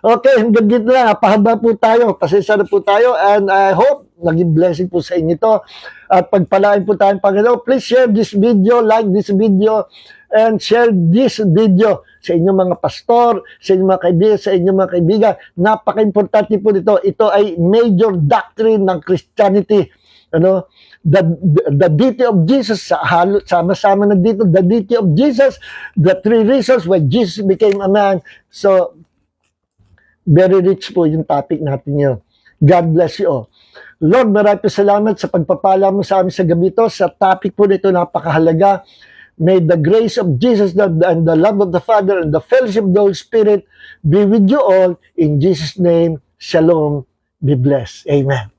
Okay, hanggang dito na. Pahaba po tayo. Pasensya na po tayo. And I hope naging blessing po sa inyo ito. At pagpalain po tayong Panginoon. Please share this video, like this video, and share this video sa inyong mga pastor, sa inyong mga kaibigan, sa inyong mga kaibigan. Napaka-importante po dito. Ito ay major doctrine ng Christianity. Ano? The deity of Jesus, sama-sama na dito, the deity of Jesus, the 3 reasons why Jesus became a man. So, very rich po yung topic natin yun. God bless you all. Lord, maraming salamat sa pagpapala mo sa amin sa gabi ito. Sa topic po nito, napakahalaga. May the grace of Jesus and the love of the Father and the fellowship of the Holy Spirit be with you all. In Jesus' name, shalom. Be blessed. Amen.